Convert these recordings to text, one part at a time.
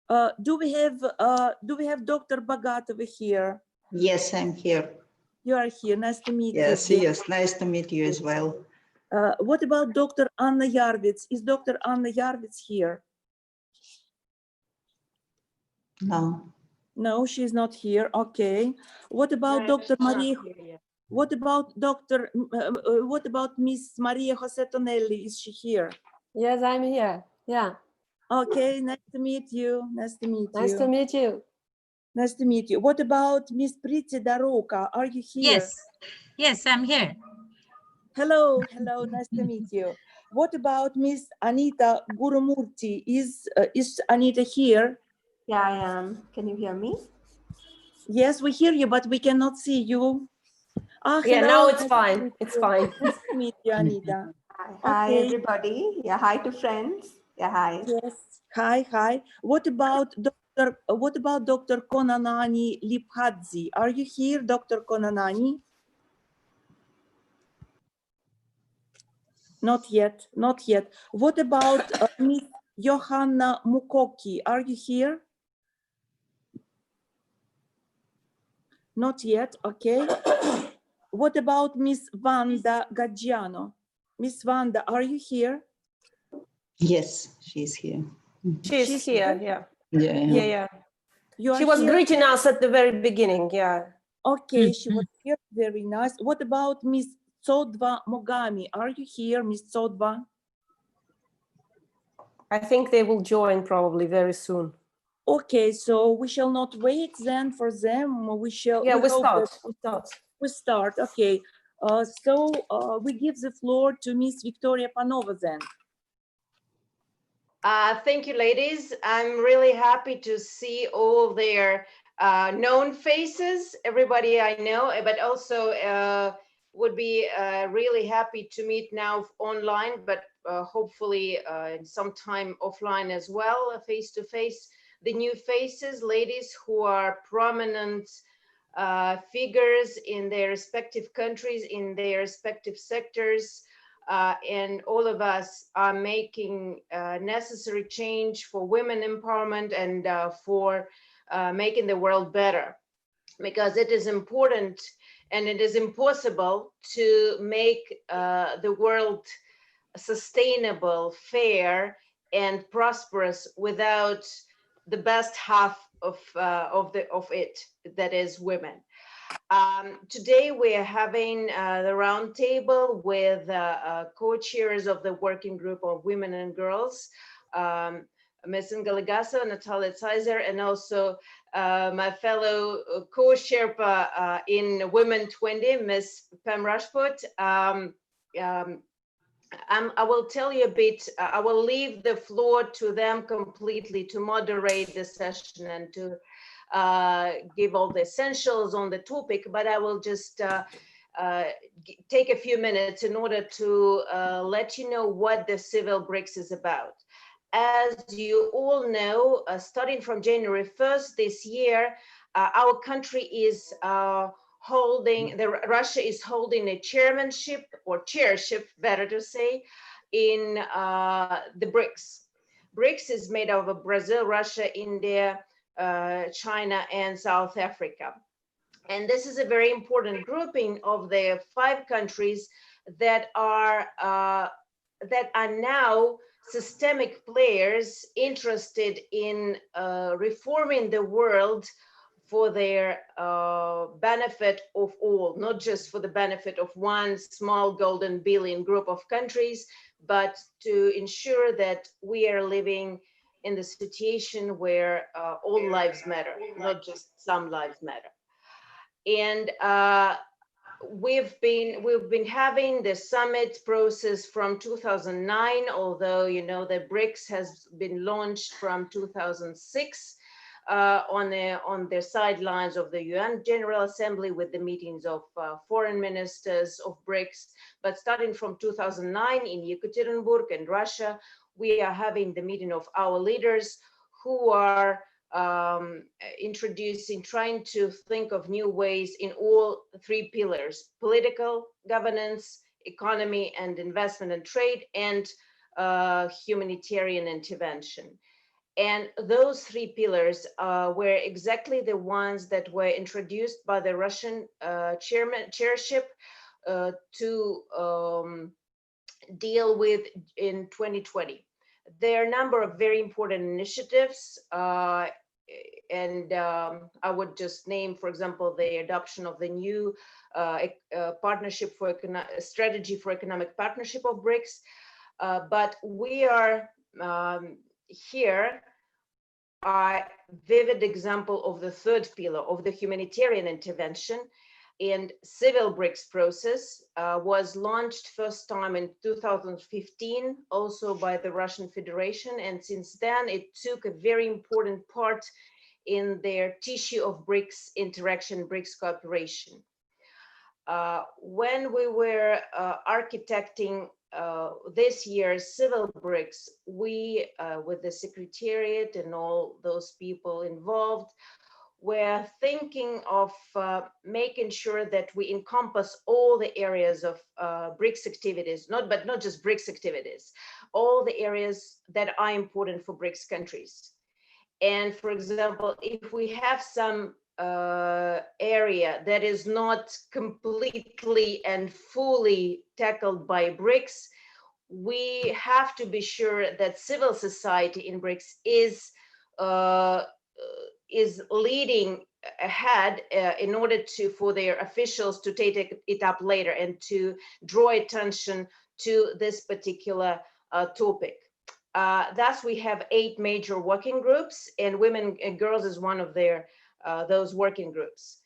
Do we have Dr. Bagatova here? Yes, I'm here. You are here. Nice to meet Yes, you. yes, nice to meet you as well. What about Dr. Anna Yarvits? Is Dr. Anna Yarvits here? No. No, she's not here. Okay. What about Dr. Maria? What about what about Miss Maria Jose Tonelli? Is she here? Yes, I'm here. Yeah. Okay, nice to meet you. Nice to meet you. Nice to meet you. Nice to meet you. What about Miss Priti Daroka? Are you here? Yes, yes, I'm here. Hello, hello, nice to meet you. What about Miss Anita Gurumurti? Is Anita here? Yeah, I am. Can you hear me? Yes, we hear you, but we cannot see you. Ah, Yeah, hello. now it's nice to fine. meet It's you. fine. Nice to meet you, Anita. Hi, Okay. everybody. Yeah, hi to friends. Yeah, hi. Yes. Hi, hi. What about Dr. Konanani Liphadze? Are you here, Dr. Konanani? Not yet, not yet. What about Miss Johanna Mukoki? Are you here? Not yet, okay. What about Miss Wanda Gaggiano? Miss Wanda, are you here? Yes, she's here. She's here. Yeah. Yeah. Yeah, yeah. You are She was here? greeting us at the very beginning. Yeah. Okay, she was here. Very nice. What about Miss Tsodva Mogami? Are you here, Miss Tsodva? I think they will join probably very soon. Okay, so we shall not wait then for them. We shall. Yeah, we hope start. that We start. we start. Okay. We give the floor to Miss Victoria Panova then. Thank you, ladies. I'm really happy to see all their known faces, everybody I know, but also would be really happy to meet now online, but hopefully sometime offline as well, face to face. The new faces, ladies who are prominent figures in their respective countries, in their respective sectors. And all of us are making necessary change for women empowerment and for making the world better, because it is important and it is impossible to make the world sustainable, fair, and prosperous without the best half of it, that is women. Today we are having the round table with co-chairs of the working group of women and girls, Ms. Ngalagaso, Natalia Zeiser, and also my fellow co-sherpa in Women 20, Ms. Pam Rajput. I will tell you a bit, I will leave the floor to them completely to moderate the session and to give all the essentials on the topic, but I will just take a few minutes in order to let you know what the Civil BRICS is about. As you all know, starting from January 1st this year, our country is Russia is holding a chairmanship, or chairship, better to say, in the BRICS. BRICS is made up of Brazil, Russia, India, China, and South Africa. And this is a very important grouping of the 5 countries that are now systemic players interested in reforming the world for their benefit of all, not just for the benefit of one small golden billion group of countries, but to ensure that we are living in the situation where all lives matter, not just some lives matter. And we've been having the summit process from 2009, although you know the BRICS has been launched from 2006 on the sidelines of the UN General Assembly with the meetings of foreign ministers of BRICS. But starting from 2009 in Yekaterinburg and Russia, we are having the meeting of our leaders who are trying to think of new ways in all 3 pillars: political, governance, economy and investment and trade, and humanitarian intervention. And those three pillars were exactly the ones that were introduced by the Russian chairship to deal with in 2020. There are a number of very important initiatives, and I would just name, for example, the adoption of the new partnership for strategy for economic partnership of BRICS. But we are here a vivid example of the third pillar of the humanitarian intervention. And civil BRICS process was launched first time in 2015, also by the Russian Federation. And since then, it took a very important part in their tissue of BRICS interaction, BRICS cooperation. When we were architecting this year's civil BRICS, we, with the Secretariat and all those people involved, we're thinking of making sure that we encompass all the areas of BRICS activities, but not just BRICS activities, all the areas that are important for BRICS countries. And for example, if we have some area that is not completely and fully tackled by BRICS, we have to be sure that civil society in BRICS is leading ahead in order for their officials to take it up later and to draw attention to this particular topic. Thus, we have 8 major working groups, and Women and Girls is one of those working groups.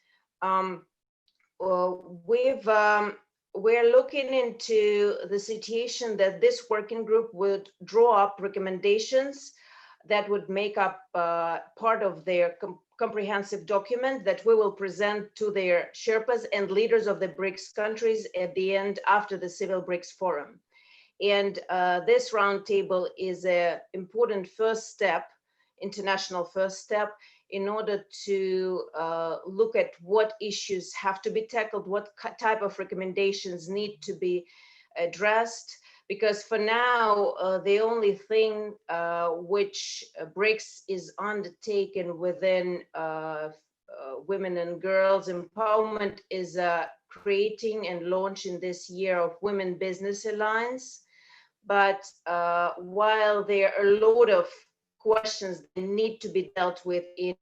We're looking into the situation that this working group would draw up recommendations that would make up part of their comprehensive document that we will present to their Sherpas and leaders of the BRICS countries at the end after the Civil BRICS Forum. And this roundtable is an important first step, international first step, in order to look at what issues have to be tackled, what type of recommendations need to be addressed. Because for now, the only thing which BRICS is undertaken within women and girls empowerment is creating and launching this year of Women Business Alliance. But while there are a lot of questions that need to be dealt with in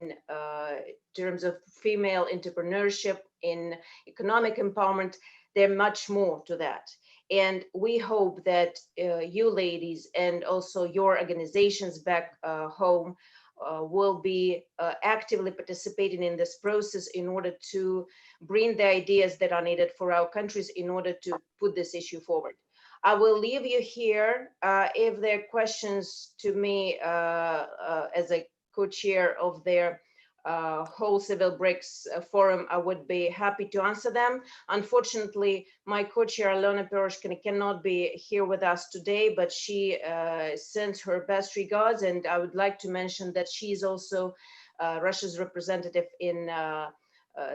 terms of female entrepreneurship, in economic empowerment, there's much more to that. And we hope that you ladies and also your organizations back home will be actively participating in this process in order to bring the ideas that are needed for our countries in order to put this issue forward. I will leave you here. If there are questions to me as a co-chair of their whole Civil BRICS Forum, I would be happy to answer them. Unfortunately, my co-chair, Alona Peroshkina, cannot be here with us today, but she sends her best regards. And I would like to mention that she is also Russia's representative in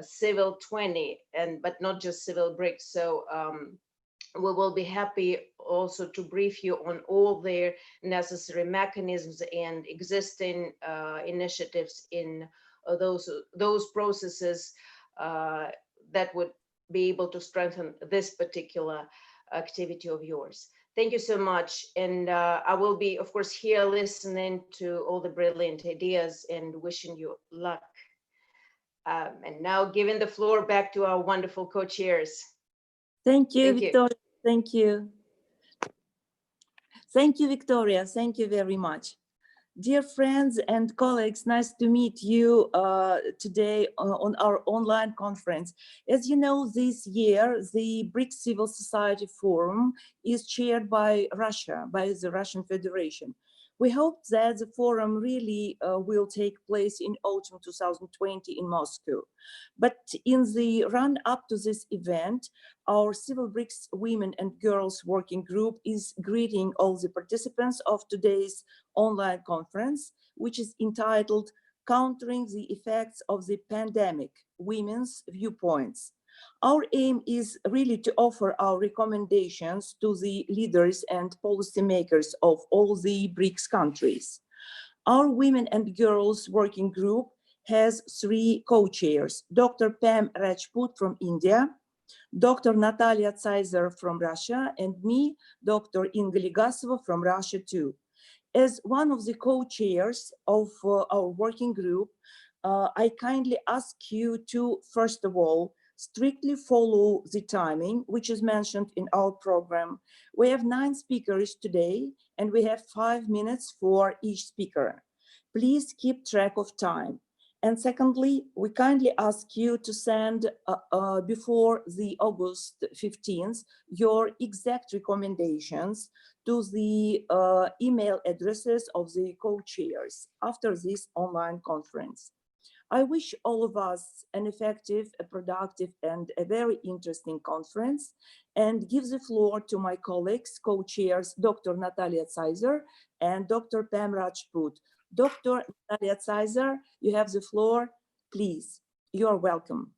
Civil 20, but not just Civil BRICS. So we will be happy also to brief you on all their necessary mechanisms and existing initiatives in those processes that would be able to strengthen this particular activity of yours. Thank you so much. And I will be, of course, here listening to all the brilliant ideas and wishing you luck. And now giving the floor back to our wonderful co-chairs. Thank you, Thank you. Victoria. Thank you. Thank you, Victoria. Thank you very much. Dear friends and colleagues, nice to meet you today on our online conference. As you know, this year, the BRICS Civil Society Forum is chaired by Russia, by the Russian Federation. We hope that the forum really will take place in autumn 2020 in Moscow. But in the run up to this event, our Civil BRICS Women and Girls Working Group is greeting all the participants of today's online conference, which is entitled Countering the Effects of the Pandemic, Women's Viewpoints. Our aim is really to offer our recommendations to the leaders and policymakers of all the BRICS countries. Our Women and Girls Working Group has 3 co-chairs, Dr. Pam Rajput from India, Dr. Natalia Tsaizer from Russia, and me, Dr. Inga Legasova from Russia too. As one of the co-chairs of our working group, I kindly ask you to, first of all, strictly follow the timing, which is mentioned in our program. We have 9 speakers today, and we have 5 minutes for each speaker. Please keep track of time. And secondly, we kindly ask you to send before the August 15th your exact recommendations to the email addresses of the co-chairs after this online conference. I wish all of us an effective, a productive, and a very interesting conference, and give the floor to my colleagues, co-chairs, Dr. Natalia Tsaizer and Dr. Pam Rajput. Dr. Natalia Tsaizer, you have the floor, please. You are welcome.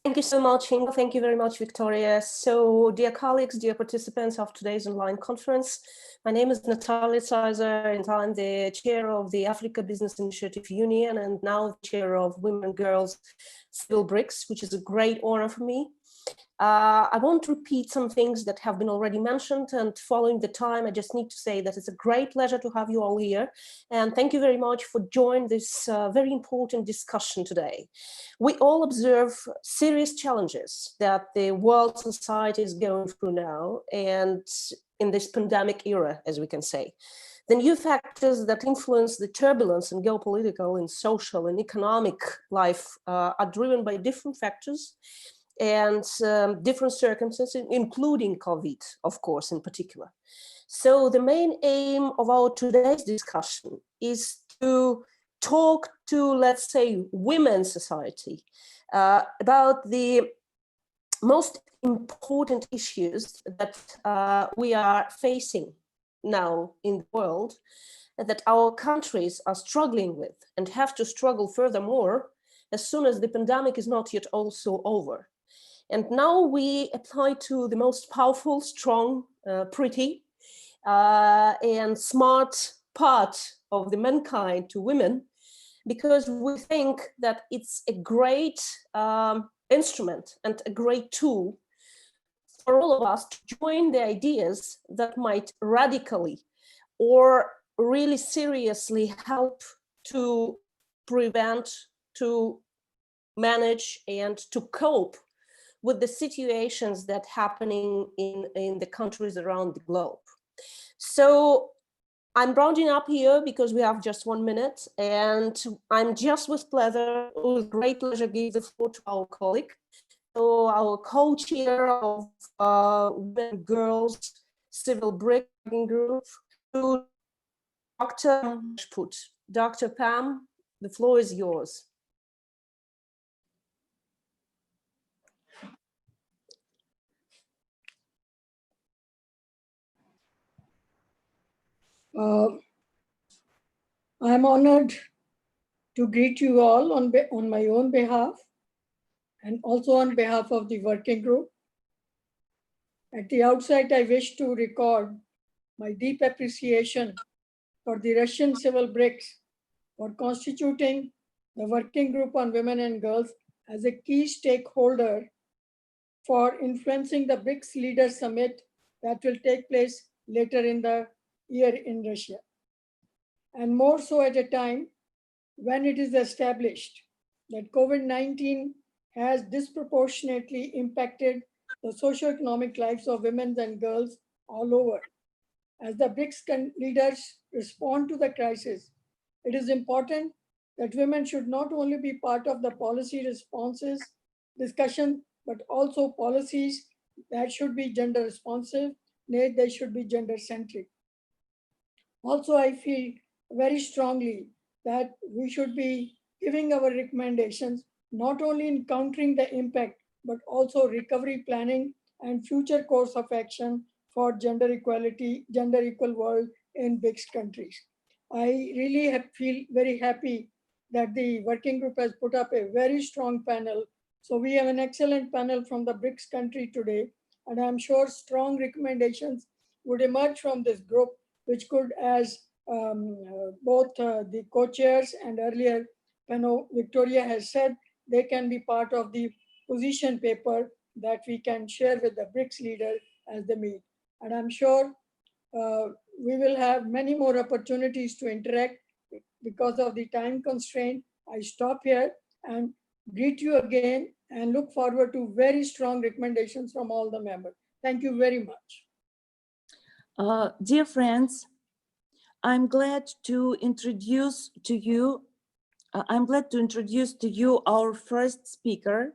Thank you so much, Inga. Thank you very much, Victoria. So, dear colleagues, dear participants of today's online conference, my name is Natalia Tsaizer, and I'm the chair of the Africa Business Initiative Union, and now the chair of Women and Girls Civil BRICS, which is a great honor for me. I won't repeat some things that have been already mentioned, and following the time, I just need to say that it's a great pleasure to have you all here. And thank you very much for joining this very important discussion today. We all observe serious challenges that the world society is going through now, and in this pandemic era, as we can say. The new factors that influence the turbulence in geopolitical and social and economic life are driven by different factors and different circumstances, including COVID, of course, in particular. So the main aim of our today's discussion is to talk to, let's say, women's society about the most important issues that we are facing now in the world, that our countries are struggling with and have to struggle furthermore as soon as the pandemic is not yet also over. And now we apply to the most powerful, strong, pretty, and smart part of the mankind, to women, because we think that it's a great instrument and a great tool for all of us to join the ideas that might radically or really seriously help to prevent, to manage, and to cope with the situations that are happening in the countries around the globe. So I'm rounding up here because we have just 1 minute, and I'm just with great pleasure give the floor to our colleague, so our co-chair of Women and Girls Civil BRICS Working Group, to Dr. Rajput. Dr. Pam, the floor is yours. I'm honored to greet you all on my own behalf and also on behalf of the working group. At the outset, I wish to record my deep appreciation for the Russian Civil BRICS for constituting the Working Group on Women and Girls as a key stakeholder for influencing the BRICS Leaders Summit that will take place later in the year in Russia. And more so at a time when it is established that COVID-19 has disproportionately impacted the socioeconomic lives of women and girls all over. As the BRICS leaders respond to the crisis, it is important that women should not only be part of the policy responses discussion, but also policies that should be gender responsive, nay, they should be gender centric. Also, I feel very strongly that we should be giving our recommendations, not only in countering the impact, but also recovery planning and future course of action for gender equality, gender equal world in BRICS countries. I really feel very happy that the working group has put up a very strong panel. So we have an excellent panel from the BRICS country today, and I'm sure strong recommendations would emerge from this group, which could, as both the co-chairs and earlier, Victoria has said they can be part of the position paper that we can share with the BRICS leader as they meet. And I'm sure we will have many more opportunities to interact. Because of the time constraint, I stop here and greet you again and look forward to very strong recommendations from all the members. Thank you very much. Dear friends, I'm glad to introduce to you our first speaker,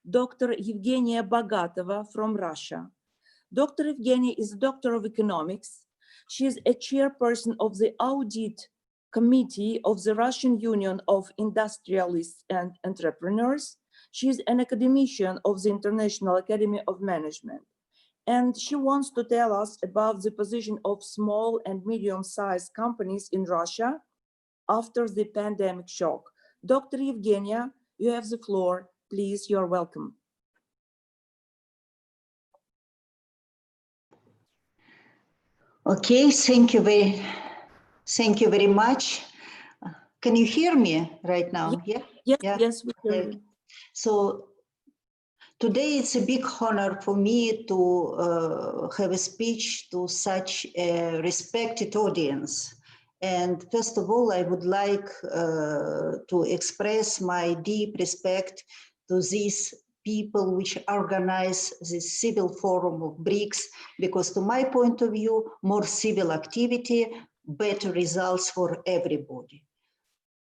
Dr. Evgenia Bogatova from Russia. Dr. Evgenia is a doctor of economics. She is a chairperson of the audit committee of the Russian Union of Industrialists and Entrepreneurs. She is an academician of the International Academy of Management. And she wants to tell us about the position of small and medium-sized companies in Russia after the pandemic shock. Dr. Evgenia, you have the floor. Please, you're welcome. Okay, thank you very much. Can you hear me right now? Yeah. Yes, we hear Okay. you. So today it's a big honor for me to have a speech to such a respected audience. And first of all, I would like to express my deep respect to these people which organize this civil forum of BRICS, because to my point of view, more civil activity, better results for everybody.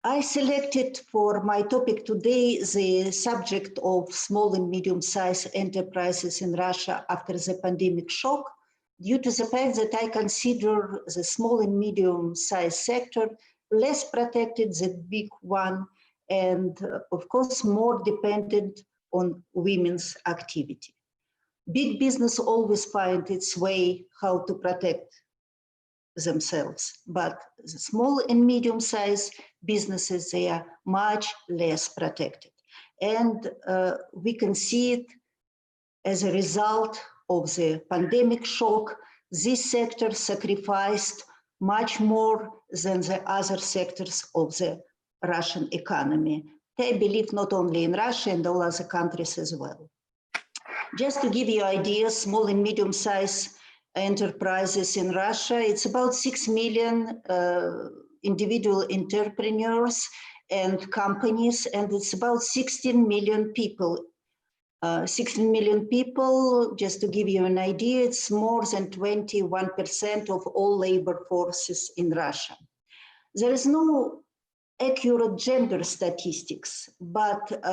I selected for my topic today the subject of small and medium-sized enterprises in Russia after the pandemic shock, due to the fact that I consider the small and medium-sized sector less protected than big one, and of course more dependent on women's activity. Big business always finds its way how to protect themselves, but the small and medium-sized businesses, they are much less protected. And we can see it as a result of the pandemic shock. This sector sacrificed much more than the other sectors of the Russian economy. I believe not only in Russia and all other countries as well. Just to give you ideas, small and medium-sized enterprises in Russia, it's about 6 million individual entrepreneurs and companies, and it's about 16 million people. 16 million people, just to give you an idea, it's more than 21% of all labor forces in Russia. There is no accurate gender statistics, but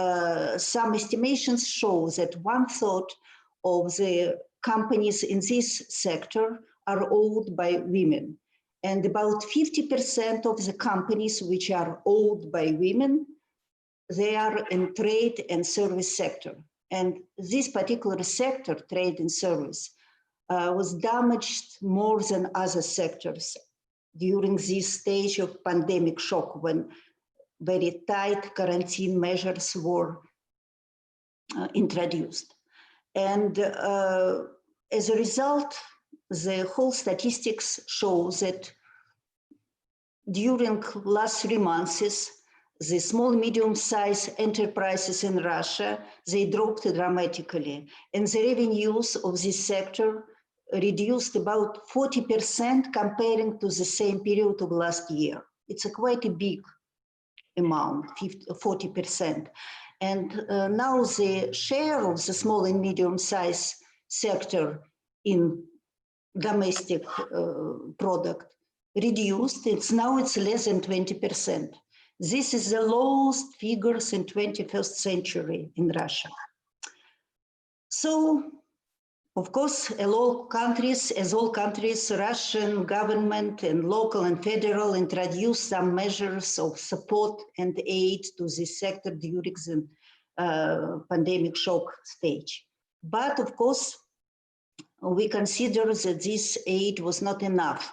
some estimations show that 1/3 of the companies in this sector are owned by women. And about 50% of the companies which are owned by women, they are in trade and service sector. And this particular sector, trade and service, was damaged more than other sectors during this stage of pandemic shock, when very tight quarantine measures were introduced. And as a result, the whole statistics show that during last 3 months, the small, medium-sized enterprises in Russia, they dropped dramatically. And the revenues of this sector reduced about 40% comparing to the same period of last year. It's a quite a big amount, 40%. And now the share of the small and medium-sized sector in domestic product reduced. Now it's less than 20%. This is the lowest figures in 21st century in Russia. So, of course, as all countries, Russian government and local and federal introduced some measures of support and aid to this sector during the pandemic shock stage. But of course, we consider that this aid was not enough,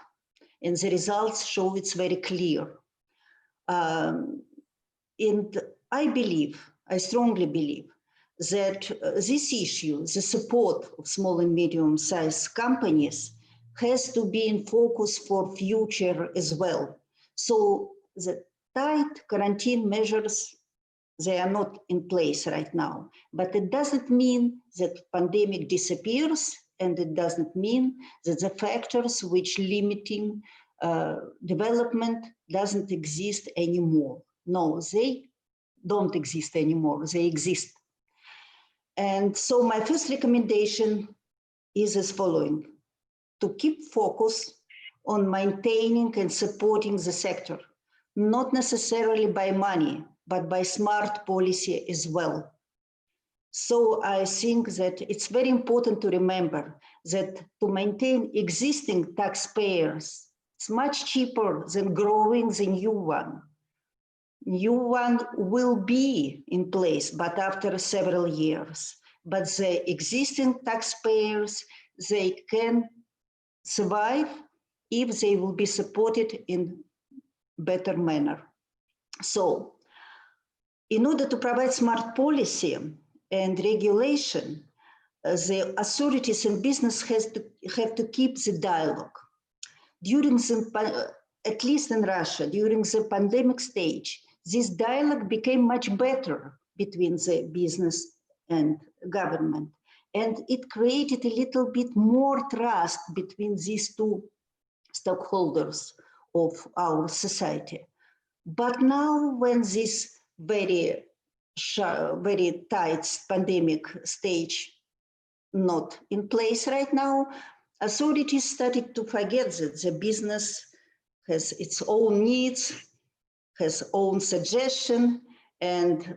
and the results show it's very clear. And I strongly believe that this issue, the support of small and medium-sized companies, has to be in focus for future as well. So the tight quarantine measures, they are not in place right now, but it doesn't mean that pandemic disappears, and it doesn't mean that the factors which limiting development doesn't exist anymore. No, they don't exist anymore, they exist. And so my first recommendation is as following: to keep focus on maintaining and supporting the sector, not necessarily by money, but by smart policy as well. So I think that it's very important to remember that to maintain existing taxpayers, it's much cheaper than growing the new one. New one will be in place, but after several years. But the existing taxpayers, they can survive if they will be supported in better manner. So in order to provide smart policy and regulation, the authorities and business have to keep the dialogue. During the, at least in Russia, during the pandemic stage, this dialogue became much better between the business and government. And it created a little bit more trust between these two stakeholders of our society. But now when this very tight pandemic stage not in place right now, authorities started to forget that the business has its own needs, has own suggestion, and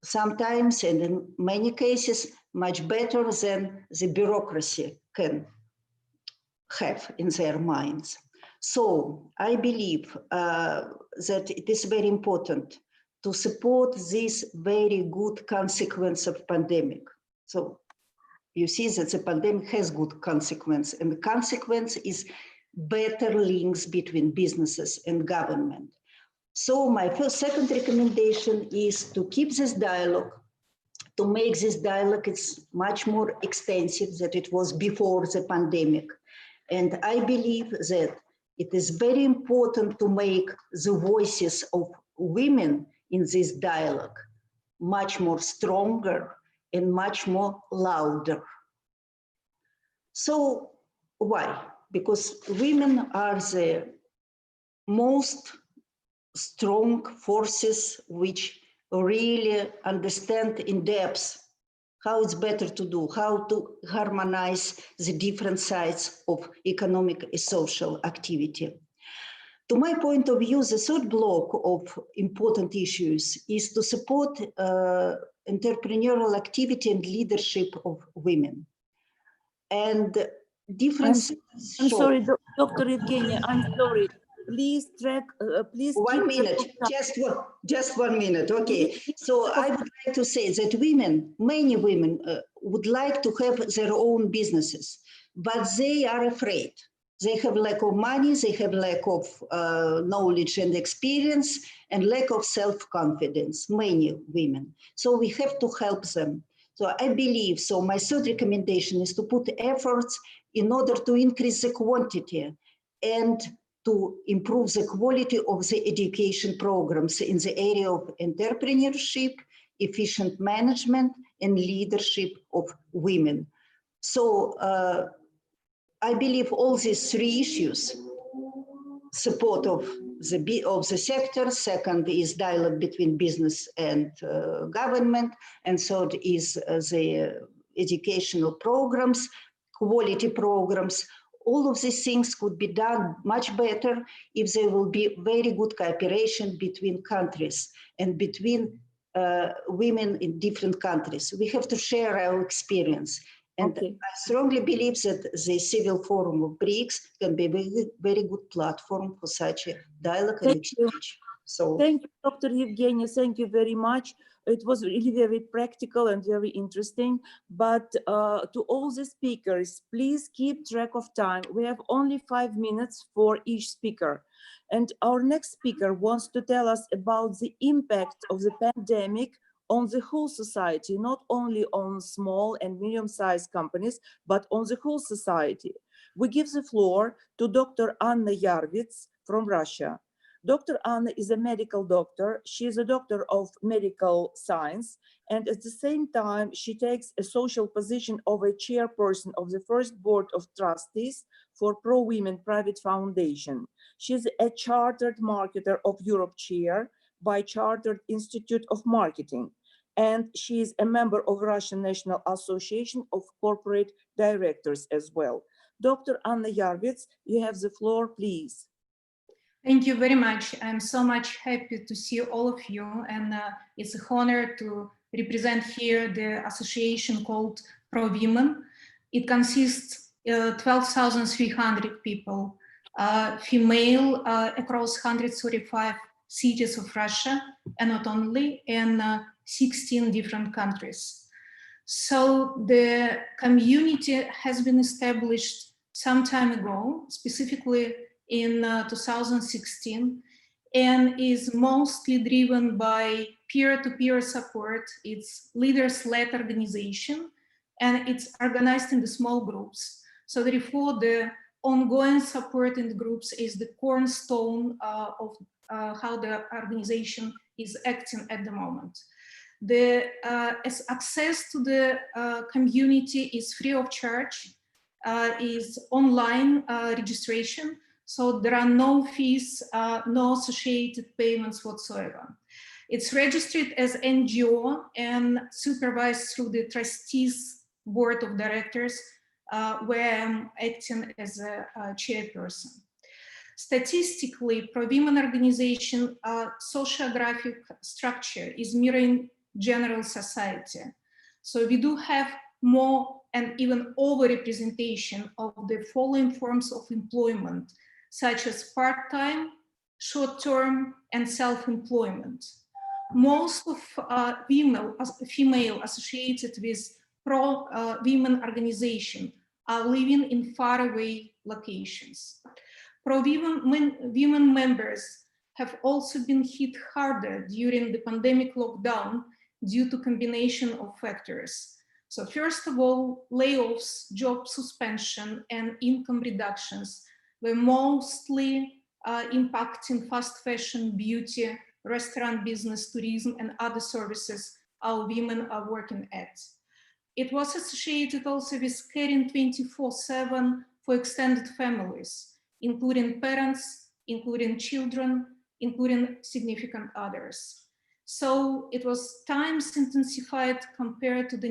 sometimes, and in many cases, much better than the bureaucracy can have in their minds. So I believe that it is very important to support this very good consequence of pandemic. So you see that the pandemic has good consequence, and the consequence is better links between businesses and government. So my second recommendation is to keep this dialogue, to make this dialogue it's much more extensive than it was before the pandemic. And I believe that it is very important to make the voices of women in this dialogue much more stronger and much more louder. So why? Because women are the most strong forces which really understand in depth how it's better to do, how to harmonize the different sides of economic and social activity. To my point of view, the third block of important issues is to support entrepreneurial activity and leadership of women. And different... I'm sorry, Dr. Evgenia, I'm sorry. Please please 1 minute, just 1 minute, okay. So I would like to say that women, many women would like to have their own businesses, but they are afraid. They have lack of money, they have lack of knowledge and experience, and lack of self-confidence, many women. So we have to help them. So I believe, so my third recommendation is to put efforts in order to increase the quantity and to improve the quality of the education programs in the area of entrepreneurship, efficient management, and leadership of women. So I believe all these three issues, support of the sector, second is dialogue between business and government, and third is the educational programs, quality programs. All of these things could be done much better if there will be very good cooperation between countries and between women in different countries. We have to share our experience. And okay. I strongly believe that the Civil Forum of BRICS can be a very good platform for such a dialogue and exchange. So thank you, Dr. Evgenia. Thank you very much. It was really very practical and very interesting. But to all the speakers, please keep track of time. We have only 5 minutes for each speaker. And our next speaker wants to tell us about the impact of the pandemic on the whole society, not only on small and medium-sized companies, but on the whole society. We give the floor to Dr. Anna Yarvits from Russia. Dr. Anna is a medical doctor. She is a doctor of medical science, and at the same time, she takes a social position of a chairperson of the first board of trustees for Pro Women Private Foundation. She is a chartered marketer of Europe Chair by Chartered Institute of Marketing, and she is a member of Russian National Association of Corporate Directors as well. Dr. Anna Yarvits, you have the floor, please. Thank you very much. I'm so much happy to see all of you, and it's an honor to represent here the association called Pro Women. It consists 12,300 people, female across 135 cities of Russia, and not only, in 16 different countries. So the community has been established some time ago, specifically in 2016, and is mostly driven by peer-to-peer support. It's leaders-led organization, and it's organized in the small groups. So therefore, the ongoing support in the groups is the cornerstone of how the organization is acting at the moment. The access to the community is free of charge, is online registration. So there are no fees, no associated payments whatsoever. It's registered as NGO and supervised through the trustees board of directors, where I'm acting as a chairperson. Statistically, Pro Women organization sociographic structure is mirroring general society. So we do have more and even over-representation of the following forms of employment, such as part-time, short-term, and self-employment. Most of female associated with pro-women organization are living in faraway locations. Pro-women members have also been hit harder during the pandemic lockdown due to combination of factors. So first of all, layoffs, job suspension, and income reductions were mostly impacting fast fashion, beauty, restaurant business, tourism, and other services our women are working at. It was associated also with caring 24/7 for extended families, including parents, including children, including significant others. So it was times intensified compared to the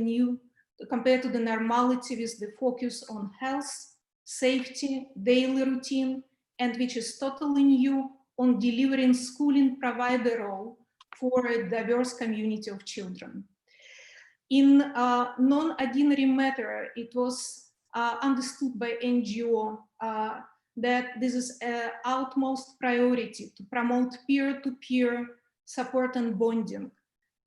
normality, with the focus on health, safety, daily routine, and which is totally new, on delivering schooling provider role for a diverse community of children. In non-ordinary matter, it was understood by NGO that this is an utmost priority to promote peer-to-peer support and bonding.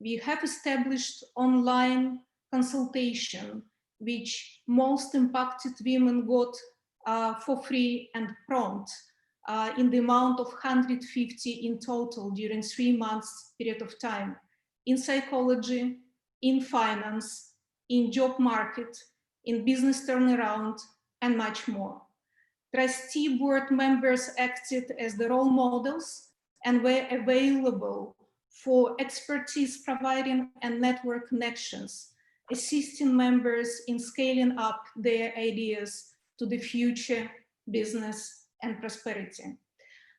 We have established online consultation, which most impacted women got for free and prompt in the amount of 150 in total during 3 months period of time, in psychology, in finance, in job market, in business turnaround, and much more. Trustee board members acted as the role models and were available for expertise providing and network connections, assisting members in scaling up their ideas to the future business and prosperity.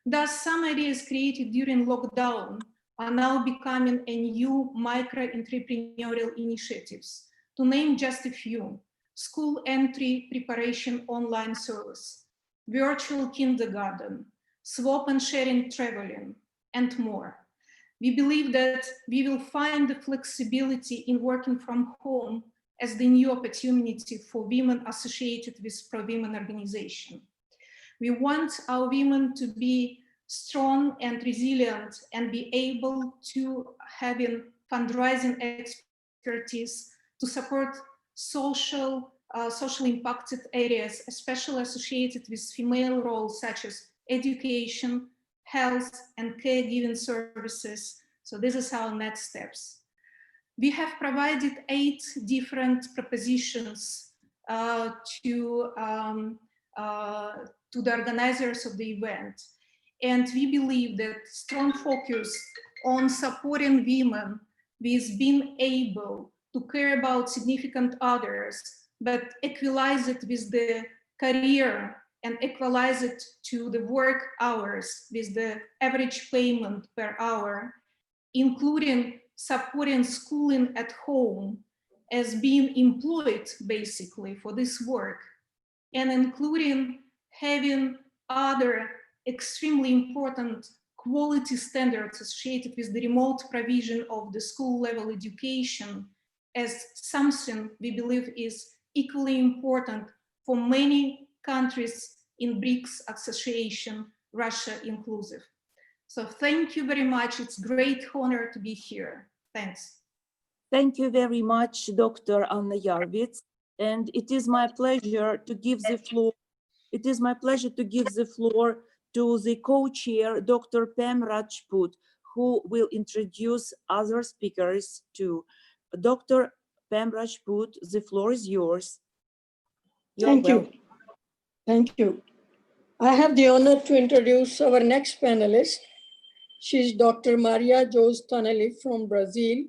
Thus, some ideas created during lockdown are now becoming a new micro-entrepreneurial initiatives. To name just a few: school entry preparation online service, virtual kindergarten, swap and sharing traveling, and more. We believe that we will find the flexibility in working from home as the new opportunity for women associated with pro-women organization. We want our women to be strong and resilient and be able to having fundraising expertise to support socially impacted areas, especially associated with female roles such as education, health, and caregiving services. So this is our next steps. We have provided 8 different propositions to to the organizers of the event. And we believe that strong focus on supporting women with being able to care about significant others, but equalize it with the career and equalize it to the work hours with the average payment per hour, including supporting schooling at home as being employed basically for this work, and including having other extremely important quality standards associated with the remote provision of the school level education as something we believe is equally important for many countries in BRICS association, Russia inclusive. So thank you very much. It's a great honor to be here. Thanks. Thank you very much, Dr. Anna Yarvits. And it is my pleasure to give the floor. It is my pleasure to give the floor to the co-chair, Dr. Pam Rajput, who will introduce other speakers too. Dr. Pam Rajput, the floor is yours. Thank you. Thank you. I have the honor to introduce our next panelist. She's Dr. Maria Jose Tonelli from Brazil.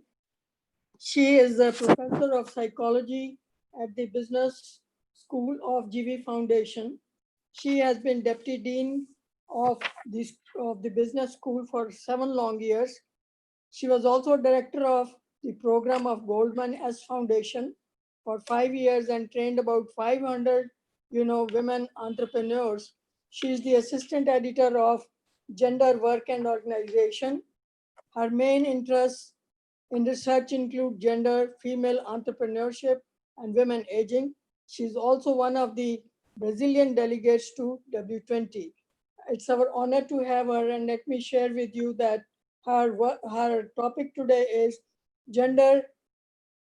She is a professor of psychology at the Business School of GV Foundation. She has been Deputy Dean of the Business School for 7 long years. She was also Director of the program of Goldman S Foundation for 5 years and trained about 500 women entrepreneurs. She is the Assistant Editor of Gender, Work and Organization. Her main interests in research include gender, female entrepreneurship, and women aging. She's also one of the Brazilian delegates to W20. It's our honor to have her, and let me share with you that her topic today is gender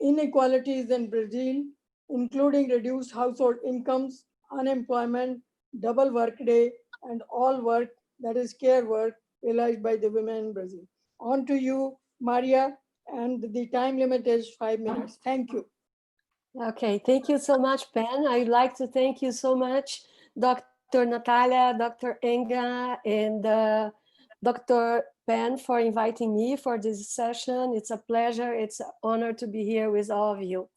inequalities in Brazil, including reduced household incomes, unemployment, double workday, and all work, that is care work, realized by the women in Brazil. On to you, Maria, and the time limit is 5 minutes. Thank you. Okay, thank you so much, Pen. I'd like to thank you so much, Dr. Natalia, Dr. Enga, and Dr. Pen for inviting me for this session. It's a pleasure, it's an honor to be here with all of you.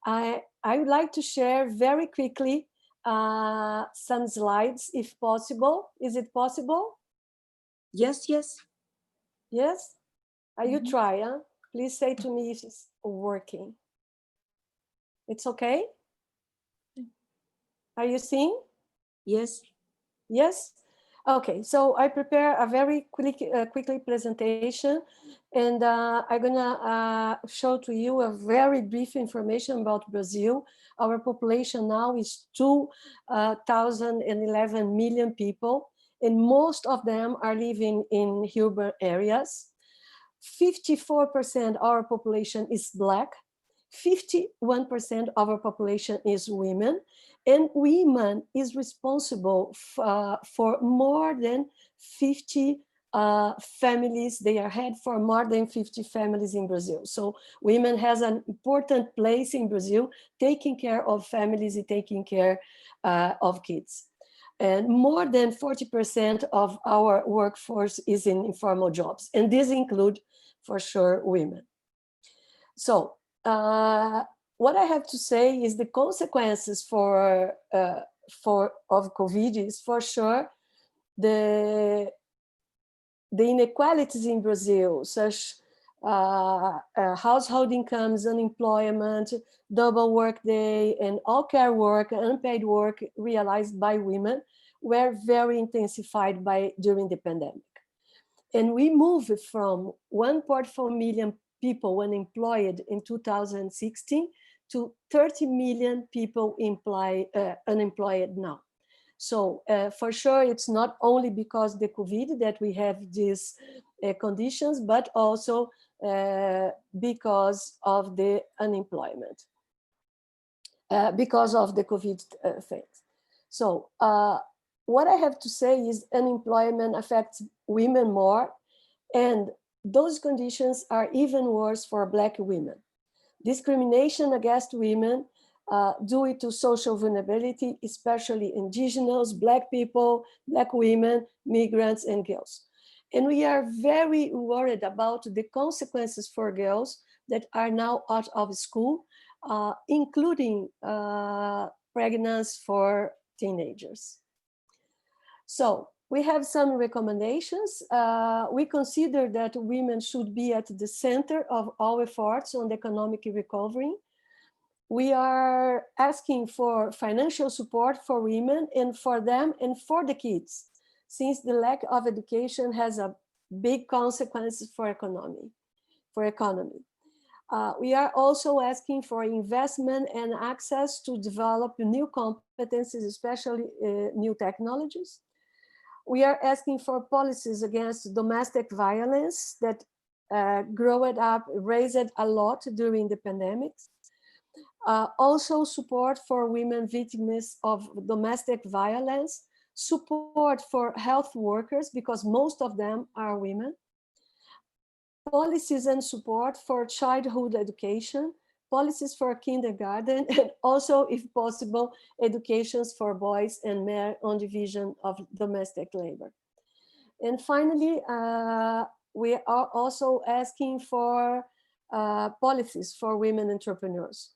I would like to share very quickly some slides, if possible. Is it possible? Yes, yes. Yes? You try, huh? Please say to me if it's working. It's okay? Are you seeing? Yes. Yes? Okay, so I prepare a very quickly presentation, and I'm gonna show to you a very brief information about Brazil. Our population now is 2,011 million people, and most of them are living in urban areas. 54% of our population is Black, 51% of our population is women, and women is responsible for more than 50 families. They are head for more than 50 families in Brazil. So women has an important place in Brazil, taking care of families and taking care of kids. And more than 40% of our workforce is in informal jobs, and these include, for sure, women. So what I have to say is the consequences of COVID is, for sure, the inequalities in Brazil, such household incomes, unemployment, double workday, and all care work, unpaid work realized by women were very intensified during the pandemic. And we moved from 1.4 million people unemployed in 2016 to 30 million people unemployed now. So for sure, it's not only because of the COVID that we have these conditions, but also because of the unemployment, because of the COVID thing. So what I have to say is unemployment affects women more, and those conditions are even worse for Black women. Discrimination against women due to social vulnerability, especially indigenous, Black people, Black women, migrants, and girls. And we are very worried about the consequences for girls that are now out of school, including pregnancy for teenagers. So we have some recommendations. We consider that women should be at the center of all efforts on economic recovery. We are asking for financial support for women and for them and for the kids, since the lack of education has a big consequences for economy. We are also asking for investment and access to develop new competencies, especially new technologies. We are asking for policies against domestic violence that raised a lot during the pandemic. Also support for women victims of domestic violence, support for health workers, because most of them are women, policies and support for childhood education, policies for kindergarten, and also, if possible, educations for boys and men on division of domestic labor. And finally, we are also asking for policies for women entrepreneurs.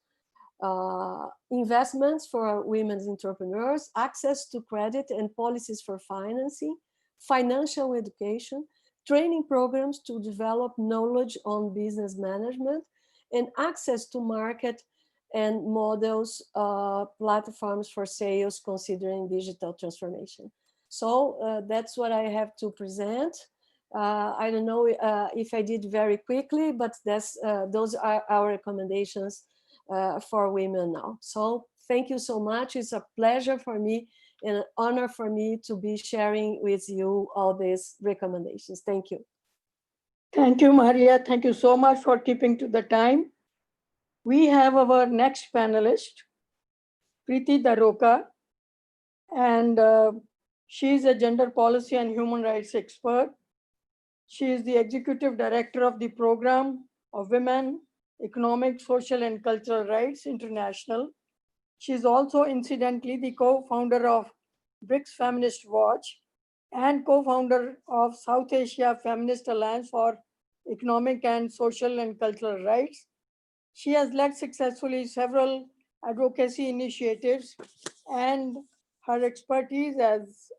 Investments for women's entrepreneurs, access to credit and policies for financing, financial education, training programs to develop knowledge on business management, and access to market and models, platforms for sales considering digital transformation. So that's what I have to present. I don't know if I did very quickly, but those are our recommendations for women now. So thank you so much. It's a pleasure for me and an honor for me to be sharing with you all these recommendations. Thank you. Thank you, Maria. Thank you so much for keeping to the time. We have our next panelist, Preeti Daroka, and she is a gender policy and human rights expert. She is the executive director of the Program of Women, Economic, Social, and Cultural Rights International. She is also incidentally the co-founder of BRICS Feminist Watch and co-founder of South Asia Feminist Alliance for Economic and Social and Cultural Rights. She has led successfully several advocacy initiatives, and her expertise, as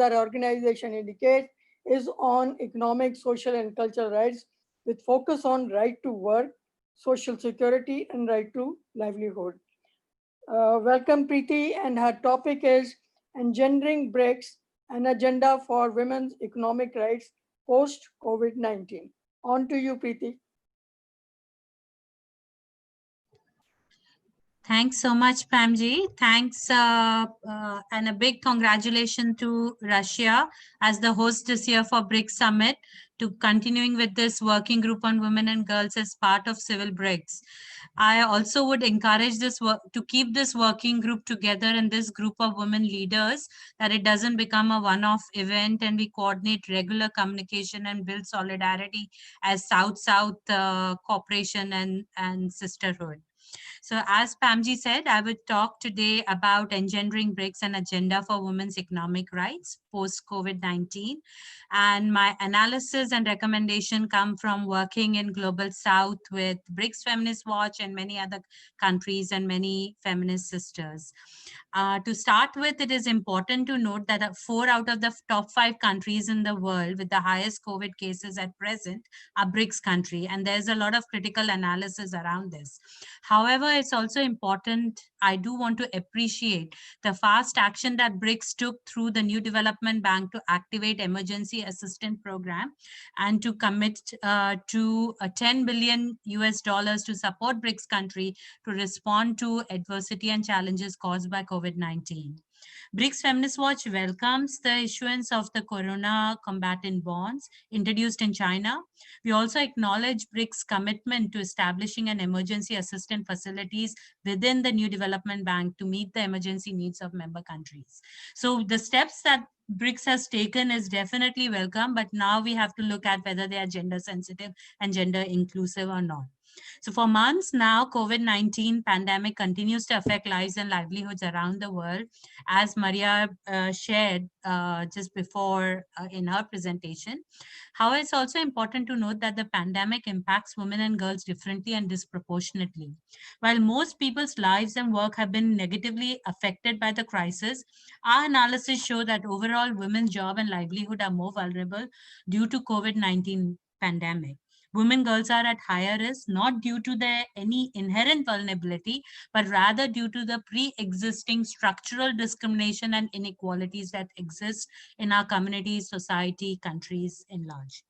our organization indicates, is on economic, social, and cultural rights, with focus on right to work, social security, and right to livelihood. Welcome, Preeti, and her topic is Engendering BRICS, an agenda for women's economic rights post-COVID-19. On to you, Preeti. Thanks so much, Pamji. Thanks, and a big congratulations to Russia as the host this year for BRICS Summit, to continuing with this working group on women and girls as part of Civil BRICS. I also would encourage this work to keep this working group together and this group of women leaders, that it doesn't become a one-off event, and we coordinate regular communication and build solidarity as South-South cooperation and sisterhood. So as Pamji said, I would talk today about Engendering BRICS, an agenda for women's economic rights post-COVID-19. And my analysis and recommendation come from working in Global South with BRICS Feminist Watch and many other countries and many feminist sisters. To start with, it is important to note that 4 out of the top 5 countries in the world with the highest COVID cases at present are BRICS countries, and there's a lot of critical analysis around this. However, it's also important, I do want to appreciate the fast action that BRICS took through the New Development Bank to activate emergency assistance program and to commit to $10 billion to support BRICS country to respond to adversity and challenges caused by COVID-19. BRICS Feminist Watch welcomes the issuance of the Corona Combatant Bonds introduced in China. We also acknowledge BRICS' commitment to establishing an emergency assistance facilities within the New Development Bank to meet the emergency needs of member countries. So the steps that BRICS has taken is definitely welcome, but now we have to look at whether they are gender sensitive and gender inclusive or not. So for months now, COVID-19 pandemic continues to affect lives and livelihoods around the world, as Maria shared just before in her presentation. However, it's also important to note that the pandemic impacts women and girls differently and disproportionately. While most people's lives and work have been negatively affected by the crisis, our analysis show that overall women's job and livelihood are more vulnerable due to COVID-19 pandemic. Women girls are at higher risk, not due to their any inherent vulnerability, but rather due to the pre-existing structural discrimination and inequalities that exist in our communities, society, countries in large.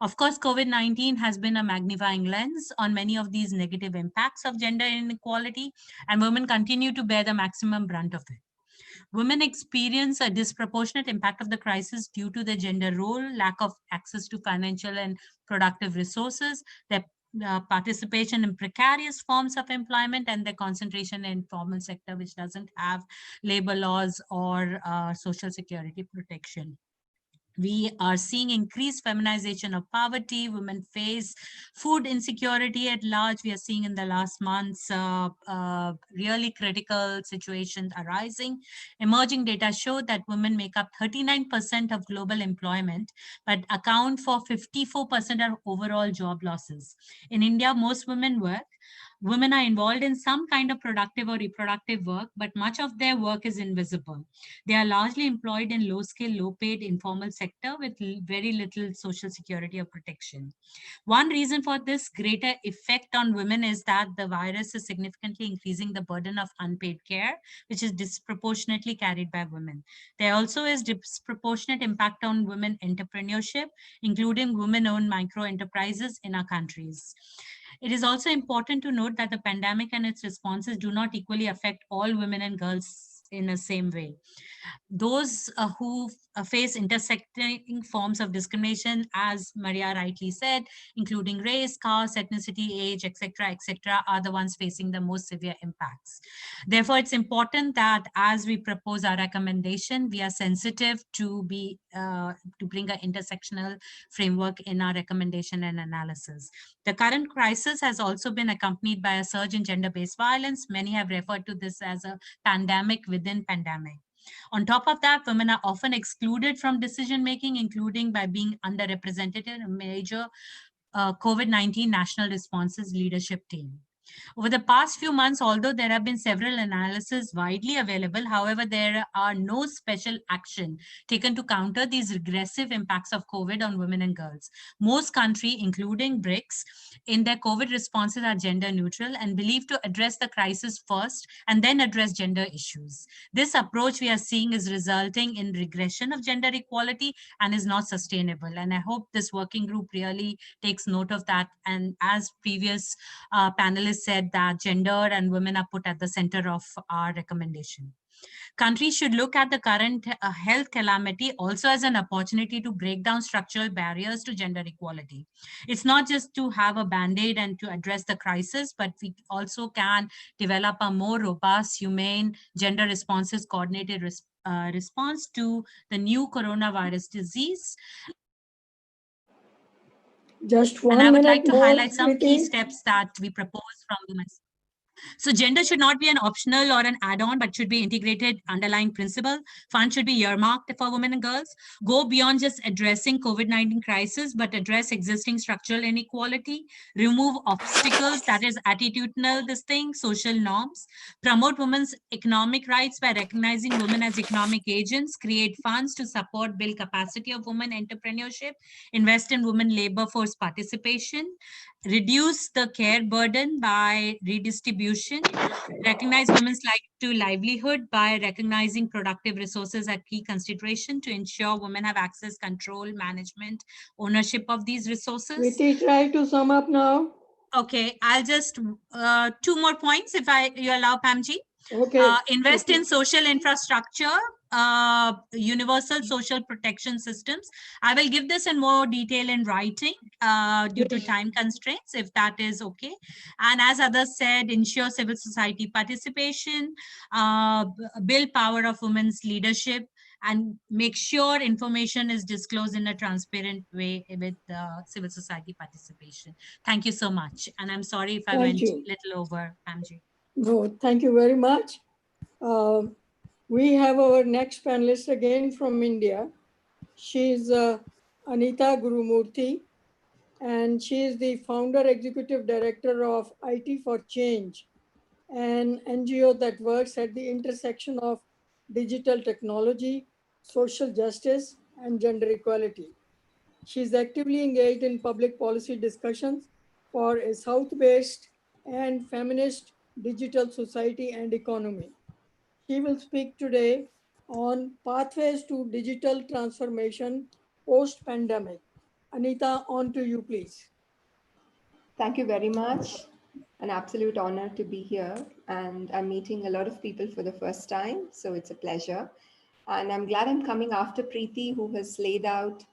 Of course, COVID-19 has been a magnifying lens on many of these negative impacts of gender inequality, and women continue to bear the maximum brunt of it. Women experience a disproportionate impact of the crisis due to the gender role, lack of access to financial and productive resources, their participation in precarious forms of employment, and their concentration in informal sector, which doesn't have labor laws or social security protection. We are seeing increased feminization of poverty. Women face food insecurity at large. We are seeing in the last months really critical situations arising. Emerging data show that women make up 39% of global employment, but account for 54% of overall job losses. In India, most women work. Women are involved in some kind of productive or reproductive work, but much of their work is invisible. They are largely employed in low-skill, low-paid, informal sector with very little social security or protection. One reason for this greater effect on women is that the virus is significantly increasing the burden of unpaid care, which is disproportionately carried by women. There also is disproportionate impact on women entrepreneurship, including women-owned micro enterprises in our countries. It is also important to note that the pandemic and its responses do not equally affect all women and girls in the same way. Those who face intersecting forms of discrimination, as Maria rightly said, including race, caste, ethnicity, age, etc., are the ones facing the most severe impacts. Therefore, it's important that as we propose our recommendation, we are sensitive to bring an intersectional framework in our recommendation and analysis. The current crisis has also been accompanied by a surge in gender-based violence. Many have referred to this as a pandemic within pandemic. On top of that, women are often excluded from decision-making, including by being underrepresented in a major COVID-19 national responses leadership team. Over the past few months, although there have been several analyses widely available, however, there are no special action taken to counter these regressive impacts of COVID on women and girls. Most countries, including BRICS, in their COVID responses are gender neutral and believe to address the crisis first and then address gender issues. This approach we are seeing is resulting in regression of gender equality and is not sustainable. And I hope this working group really takes note of that. And as previous panelists said, that gender and women are put at the center of our recommendation. Countries should look at the current health calamity also as an opportunity to break down structural barriers to gender equality. It's not just to have a band-aid and to address the crisis, but we also can develop a more robust, humane, gender responses coordinated response to the new coronavirus disease. Just 1 minute. And I would minute like to more, highlight some key Preeti. steps that we propose from women's. So gender should not be an optional or an add-on, but should be integrated underlying principle. Funds should be earmarked for women and girls. Go beyond just addressing COVID-19 crisis, but address existing structural inequality. Remove obstacles, that is attitudinal, social norms. Promote women's economic rights by recognizing women as economic agents. Create funds to support, build capacity of women entrepreneurship. Invest in women labor force participation. Reduce the care burden by redistribution, recognize women's right to livelihood by recognizing productive resources as key consideration to ensure women have access, control, management, ownership of these resources. Preeti, try to sum up now. Okay, I'll just, 2 more points if you allow, Pamji. Okay. Invest in social infrastructure, universal social protection systems. I will give this in more detail in writing due to time constraints, if that is okay. And as others said, ensure civil society participation, build power of women's leadership, and make sure information is disclosed in a transparent way with civil society participation. Thank you so much. And I'm sorry if I Thank went a you. little over, Pamji. No, thank you very much. We have our next panelist again from India. She's Anita Gurumurthy, and she is the founder executive director of IT for Change, an NGO that works at the intersection of digital technology, social justice, and gender equality. She's actively engaged in public policy discussions for a South-based and feminist digital society and economy. She will speak today on pathways to digital transformation post-pandemic. Anita, on to you, please. Thank you very much. An absolute honor to be here. And I'm meeting a lot of people for the first time, so it's a pleasure. And I'm glad I'm coming after Preeti, who has laid out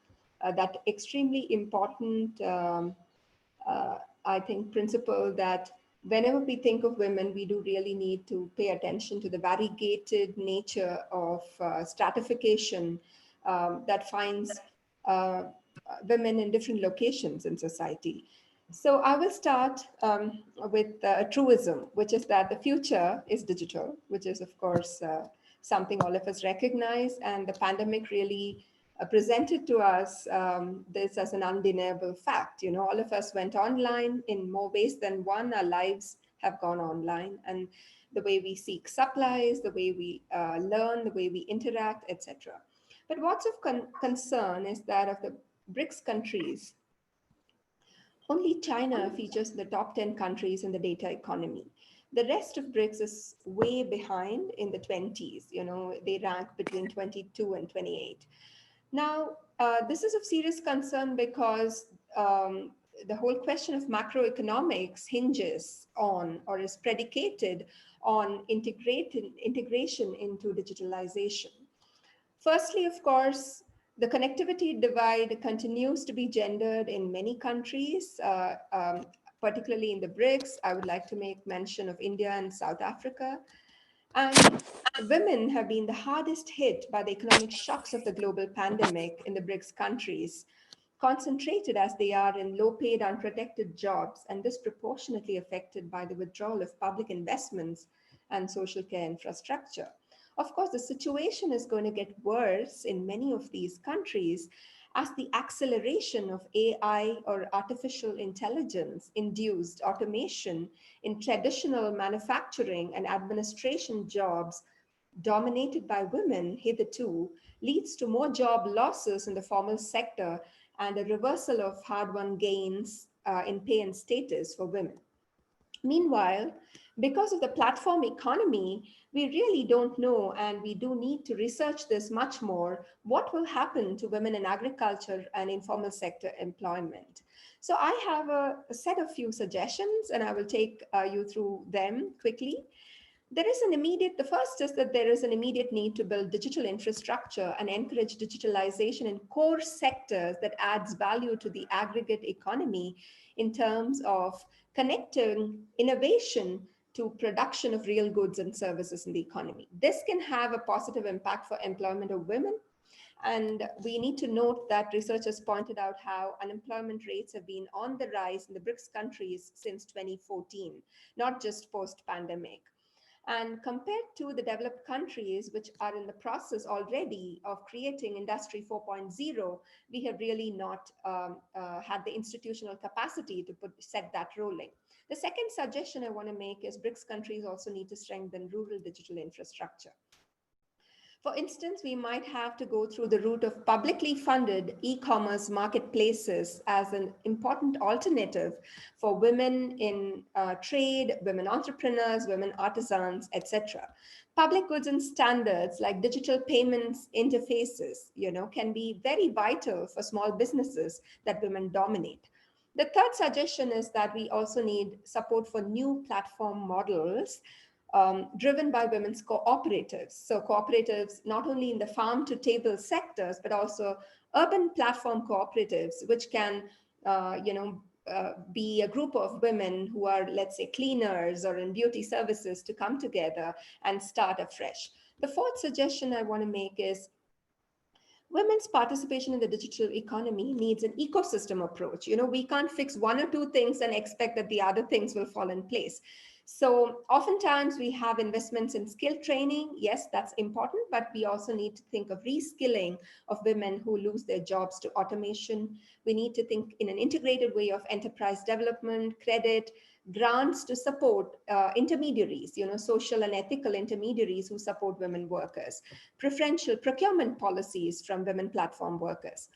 that extremely important, I think, principle that whenever we think of women, we do really need to pay attention to the variegated nature of stratification that finds women in different locations in society. So I will start with a truism, which is that the future is digital, which is, of course, something all of us recognize. And the pandemic really presented to us this as an undeniable fact. You know, all of us went online in more ways than one. Our lives have gone online. And the way we seek supplies, the way we learn, the way we interact, etc. But what's of concern is that of the BRICS countries, only China features in the top 10 countries in the data economy. The rest of BRICS is way behind in the 20s. You know, they rank between 22 and 28. Now, this is of serious concern because the whole question of macroeconomics hinges on or is predicated on integration into digitalization. Firstly, of course, the connectivity divide continues to be gendered in many countries, particularly in the BRICS. I would like to make mention of India and South Africa. And women have been the hardest hit by the economic shocks of the global pandemic in the BRICS countries, concentrated as they are in low-paid, unprotected jobs and disproportionately affected by the withdrawal of public investments and social care infrastructure. Of course, the situation is going to get worse in many of these countries as the acceleration of AI or artificial intelligence induced automation in traditional manufacturing and administration jobs dominated by women hitherto leads to more job losses in the formal sector and a reversal of hard-won gains in pay and status for women. Meanwhile, because of the platform economy, we really don't know, and we do need to research this much more, what will happen to women in agriculture and informal sector employment. So I have a set of few suggestions, and I will take you through them quickly. There is the first is that there is an immediate need to build digital infrastructure and encourage digitalization in core sectors that adds value to the aggregate economy in terms of connecting innovation to production of real goods and services in the economy. This can have a positive impact for employment of women. And we need to note that researchers pointed out how unemployment rates have been on the rise in the BRICS countries since 2014, not just post-pandemic. And compared to the developed countries, which are in the process already of creating Industry 4.0, we have really not had the institutional capacity to set that rolling. The second suggestion I want to make is BRICS countries also need to strengthen rural digital infrastructure. For instance, we might have to go through the route of publicly funded e-commerce marketplaces as an important alternative for women in trade, women entrepreneurs, women artisans, etc. Public goods and standards like digital payments interfaces, can be very vital for small businesses that women dominate. The third suggestion is that we also need support for new platform models driven by women's cooperatives. So cooperatives, not only in the farm to table sectors, but also urban platform cooperatives, which can, be a group of women who are, let's say, cleaners or in beauty services to come together and start afresh. The fourth suggestion I want to make is women's participation in the digital economy needs an ecosystem approach. You know, we can't fix one or two things and expect that the other things will fall in place. So oftentimes we have investments in skill training. Yes, that's important, but we also need to think of reskilling of women who lose their jobs to automation. We need to think in an integrated way of enterprise development, credit, grants to support intermediaries, you know, social and ethical intermediaries who support women workers, preferential procurement policies from women platform workers.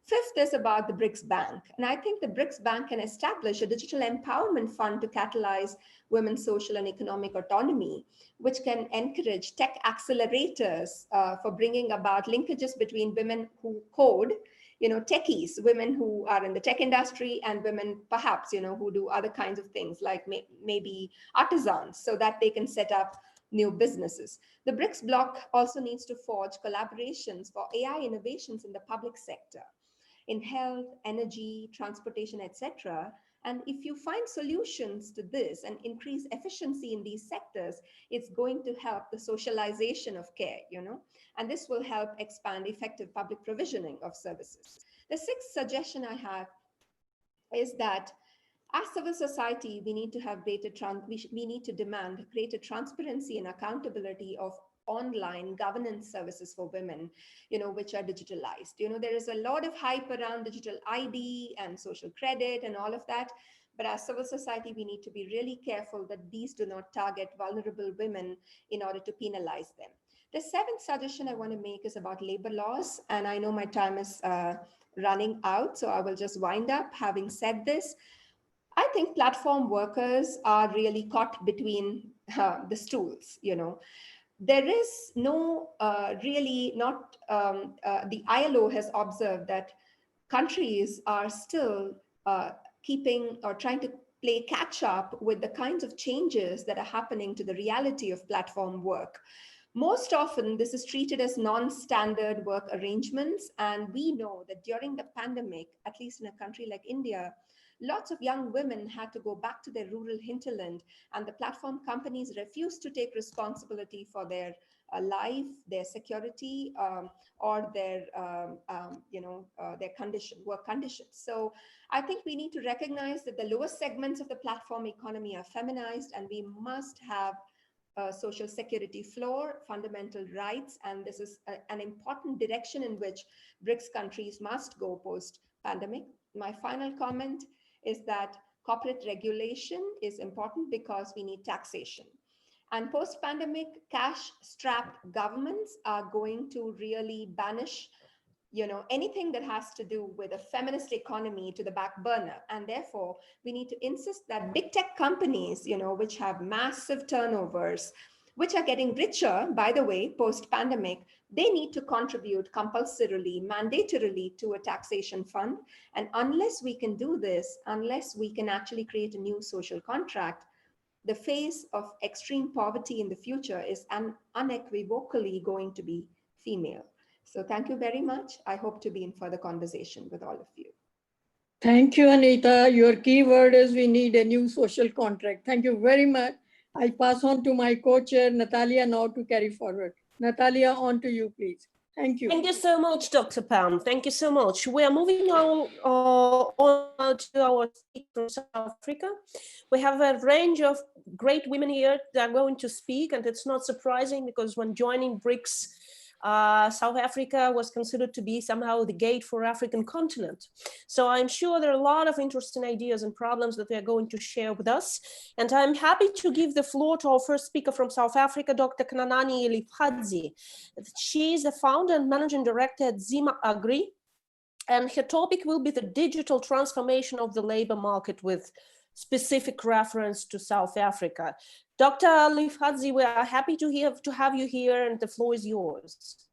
Fifth is about the BRICS Bank. And I think the BRICS Bank can establish a digital empowerment fund to catalyze women's social and economic autonomy, which can encourage tech accelerators for bringing about linkages between women who code, you know, techies, women who are in the tech industry, and women perhaps, you know, who do other kinds of things like maybe artisans, so that they can set up new businesses. The BRICS bloc also needs to forge collaborations for AI innovations in the public sector, in health, energy, transportation, etc. And if you find solutions to this and increase efficiency in these sectors, it's going to help the socialization of care, you know, and this will help expand effective public provisioning of services. The sixth suggestion I have is that as civil society, we need to have we need to demand greater transparency and accountability of online governance services for women, you know, which are digitalized. You know, there is a lot of hype around digital ID and social credit and all of that. But as civil society, we need to be really careful that these do not target vulnerable women in order to penalize them. The seventh suggestion I want to make is about labor laws. And I know my time is running out, so I will just wind up. Having said this, I think platform workers are really caught between the stools, you know. There is no the ILO has observed that countries are still keeping or trying to play catch up with the kinds of changes that are happening to the reality of platform work. Most often, this is treated as non-standard work arrangements. And we know that during the pandemic, at least in a country like India, lots of young women had to go back to their rural hinterland, and the platform companies refused to take responsibility for their life, their security, or their, their work conditions. So I think we need to recognize that the lowest segments of the platform economy are feminized, and we must have a social security floor, fundamental rights, and this is an important direction in which BRICS countries must go post-pandemic. My final comment is that corporate regulation is important because we need taxation. And post-pandemic, cash-strapped governments are going to really banish, you know, anything that has to do with a feminist economy to the back burner. And therefore, we need to insist that big tech companies, you know, which have massive turnovers, which are getting richer, by the way, post-pandemic, they need to contribute compulsorily, mandatorily to a taxation fund. And unless we can do this, unless we can actually create a new social contract, the face of extreme poverty in the future is unequivocally going to be female. So thank you very much. I hope to be in further conversation with all of you. Thank you, Anita. Your key word is we need a new social contract. Thank you very much. I pass on to my co-chair, Natalia, now to carry forward. Natalia, on to you, please. Thank you. Thank you so much, Dr. Pam. Thank you so much. We are moving on to our speaker from South Africa. We have a range of great women here that are going to speak, and it's not surprising because when joining BRICS, South Africa was considered to be somehow the gate for African continent. So I'm sure there are a lot of interesting ideas and problems that they're going to share with us. And I'm happy to give the floor to our first speaker from South Africa, Dr. Kananani Lifhadzi. She is the founder and managing director at Zima Agri. And her topic will be the digital transformation of the labor market with specific reference to South Africa. Dr. Lifhadzi, we are happy to have you here, and the floor is yours.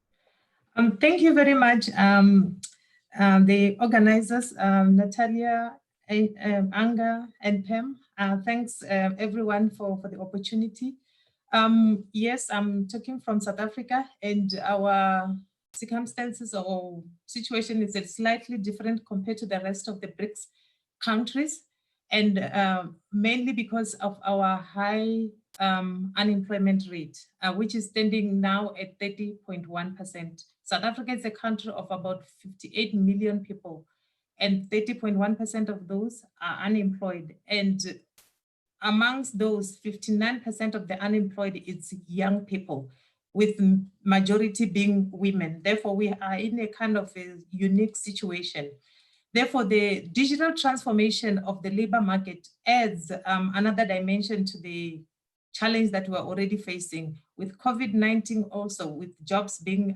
Thank you very much, the organizers, Natalia, Anga, and Pam. Thanks everyone for the opportunity. Yes, I'm talking from South Africa, and our circumstances or situation is slightly different compared to the rest of the BRICS countries. And mainly because of our high unemployment rate, which is standing now at 30.1%, South Africa is a country of about 58 million people, and 30.1% of those are unemployed. And amongst those, 59% of the unemployed is young people, with majority being women. Therefore, we are in a kind of a unique situation. Therefore, the digital transformation of the labor market adds another dimension to the challenge that we're already facing. With COVID-19 also, with jobs being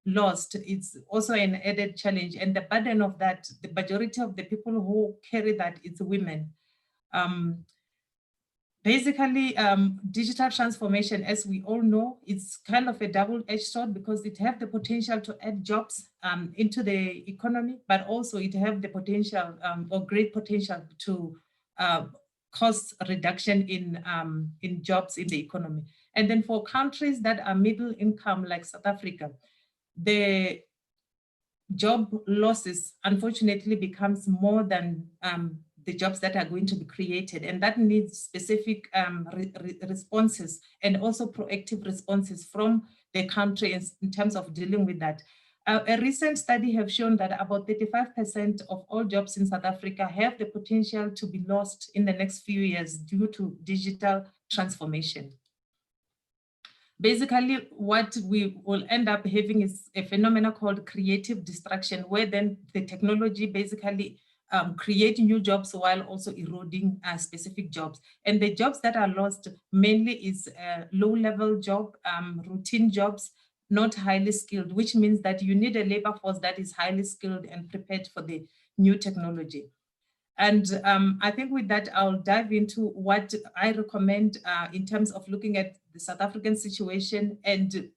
lost, it's also an added challenge. And the burden of that, the majority of the people who carry that is women. Basically, digital transformation, as we all know, it's kind of a double-edged sword because it has the potential to add jobs into the economy, but also it has the potential or great potential to cost reduction in jobs in the economy. And then for countries that are middle income like South Africa, the job losses unfortunately becomes more than the jobs that are going to be created, and that needs specific responses and also proactive responses from the country in terms of dealing with that. A recent study have shown that about 35% of all jobs in South Africa have the potential to be lost in the next few years due to digital transformation. Basically, what we will end up having is a phenomenon called creative destruction, where then the technology basically create new jobs while also eroding specific jobs. And the jobs that are lost mainly is low-level job, routine jobs, not highly skilled, which means that you need a labor force that is highly skilled and prepared for the new technology. And I think with that, I'll dive into what I recommend in terms of looking at the South African situation, and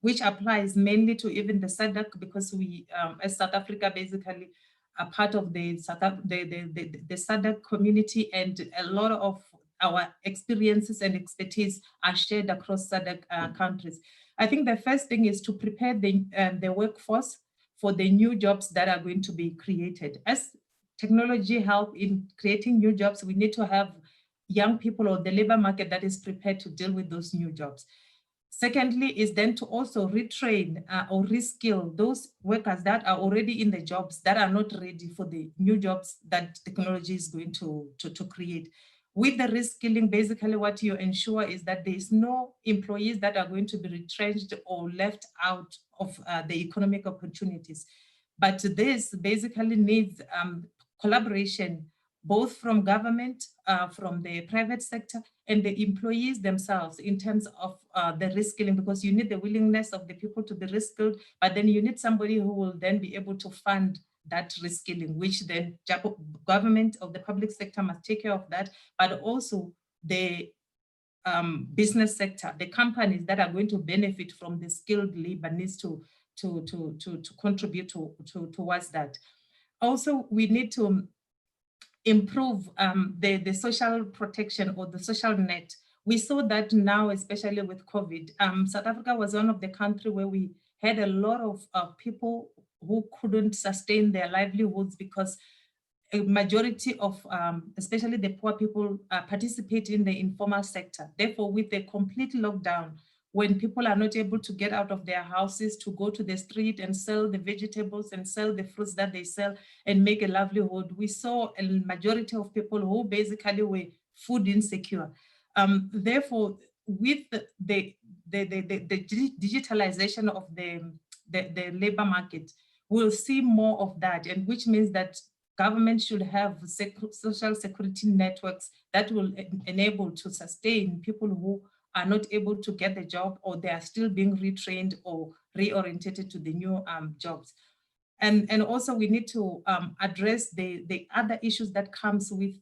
which applies mainly to even the SADC, because we, as South Africa, basically are part of the SADC community, and a lot of our experiences and expertise are shared across SADC countries. I think the first thing is to prepare the workforce for the new jobs that are going to be created. As technology help in creating new jobs, we need to have young people or the labor market that is prepared to deal with those new jobs. Secondly, is then to also retrain or reskill those workers that are already in the jobs that are not ready for the new jobs that technology is going to create. With the reskilling, basically what you ensure is that there is no employees that are going to be retrenched or left out of the economic opportunities. But this basically needs collaboration, both from government, from the private sector, and the employees themselves in terms of the reskilling, because you need the willingness of the people to be reskilled, but then you need somebody who will then be able to fund that reskilling, which then government of the public sector must take care of that, but also the business sector, the companies that are going to benefit from the skilled labor needs to contribute towards that. Also, we need to improve the social protection or the social net. We saw that now, especially with COVID. South Africa was one of the countries where we had a lot of people who couldn't sustain their livelihoods because a majority of, especially the poor people, participate in the informal sector. Therefore, with the complete lockdown, when people are not able to get out of their houses to go to the street and sell the vegetables and sell the fruits that they sell and make a livelihood, we saw a majority of people who basically were food insecure. Therefore, with the digitalization of the labor market, we'll see more of that, and which means that government should have social security networks that will enable to sustain people who are not able to get the job, or they are still being retrained or reorientated to the new jobs. And also we need to address the other issues that comes with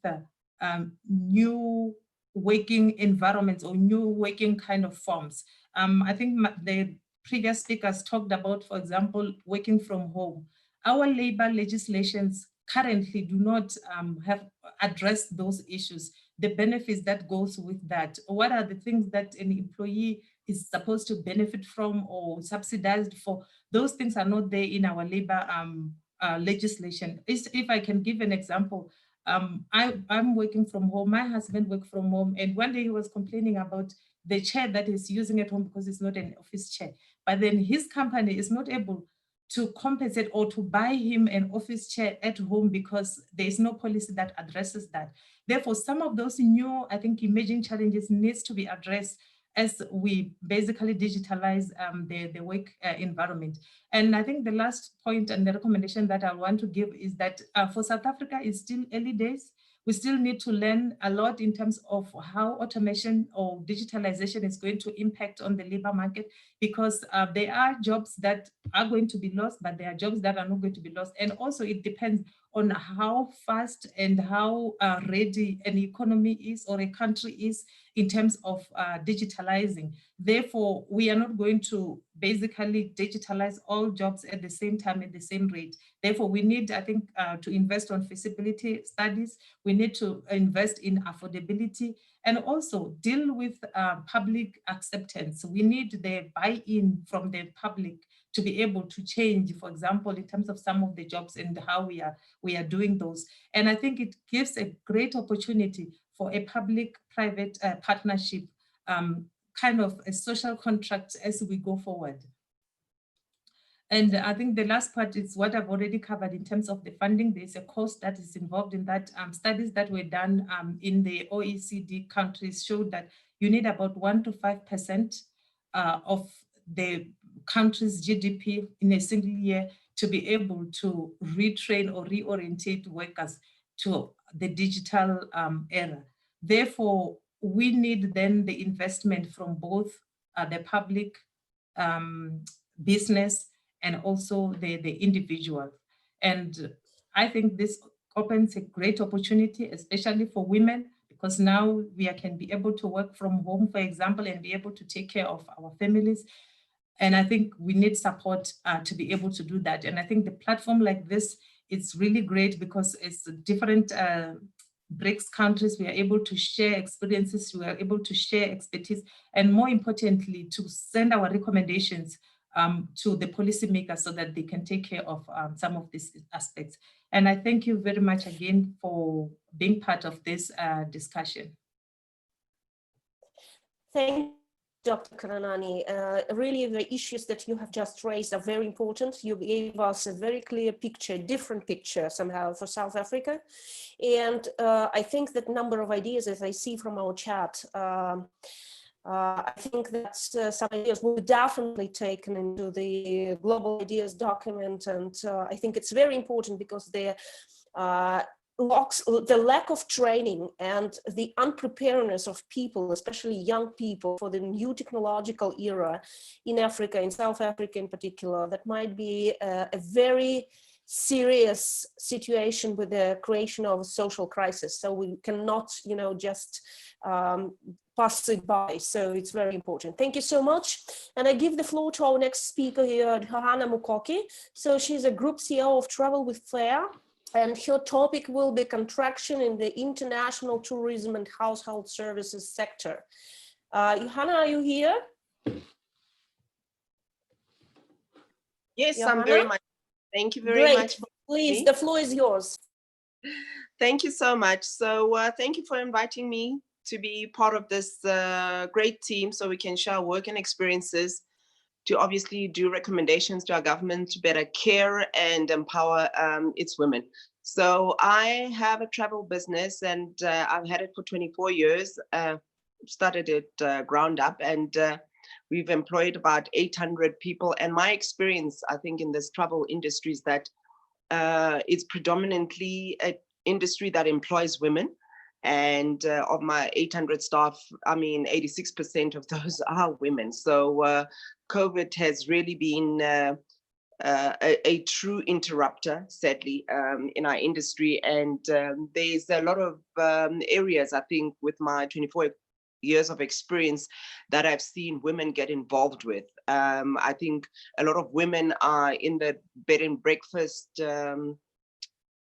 new working environments or new working kind of forms. I think the previous speakers talked about, for example, working from home. Our labor legislations currently do not have addressed those issues, the benefits that goes with that. What are the things that an employee is supposed to benefit from or subsidized for? Those things are not there in our labor legislation. If I can give an example, I'm working from home, my husband works from home, and one day he was complaining about the chair that he's using at home because it's not an office chair. but then his company is not able to compensate or to buy him an office chair at home because there is no policy that addresses that. Therefore, some of those new, I think, emerging challenges needs to be addressed as we basically digitalize the work environment. And I think the last point and the recommendation that I want to give is that for South Africa, it's still early days. We still need to learn a lot in terms of how automation or digitalization is going to impact on the labor market, because there are jobs that are going to be lost, but there are jobs that are not going to be lost. And also it depends on how fast and how ready an economy is or a country is in terms of digitalizing. Therefore, we are not going to basically digitalize all jobs at the same time, at the same rate. Therefore, we need, I think, to invest on feasibility studies. We need to invest in affordability and also deal with public acceptance. We need the buy-in from the public to be able to change, for example, in terms of some of the jobs and how we are doing those. And I think it gives a great opportunity for a public-private partnership, kind of a social contract as we go forward. And I think the last part is what I've already covered in terms of the funding. There's a cost that is involved in that. Studies that were done in the OECD countries showed that you need about 1 to 5% of the country's GDP in a single year to be able to retrain or reorientate workers to the digital era. Therefore, we need then the investment from both the public, business, and also the individual. And I think this opens a great opportunity, especially for women, because now we can be able to work from home, for example, and be able to take care of our families. And I think we need support to be able to do that. And I think the platform like this, it's really great because it's different BRICS countries. We are able to share experiences, we are able to share expertise, and more importantly, to send our recommendations to the policymakers so that they can take care of some of these aspects. And I thank you very much again for being part of this discussion. Thank you, Dr. Karanani. Really, the issues that you have just raised are very important. You gave us a very clear picture, different picture somehow for South Africa. And I think that number of ideas, as I see from our chat, I think that some ideas will be definitely taken into the Global Ideas document. And I think it's very important because the lack of training and the unpreparedness of people, especially young people, for the new technological era in Africa, in South Africa in particular, that might be a very serious situation with the creation of a social crisis. So we cannot, just pass it by. So it's very important. Thank you so much. And I give the floor to our next speaker here, Johanna Mukoki. So she's a group CEO of Travel with Flair. And her topic will be contraction in the international tourism and household services sector. Johanna, are you here? Yes, Johanna? I'm very much. Thank you very much. Please, the floor is yours. Thank you so much. So thank you for inviting me to be part of this great team so we can share work and experiences to obviously do recommendations to our government to better care and empower its women. So I have a travel business and I've had it for 24 years, started it ground up, and we've employed about 800 people. And my experience, I think, in this travel industry is that it's predominantly an industry that employs women. And of my 800 staff, 86% of those are women. So COVID has really been a true interrupter, sadly, in our industry. And there's a lot of areas, I think, with my 24 years of experience that I've seen women get involved with. I think a lot of women are in the bed and breakfast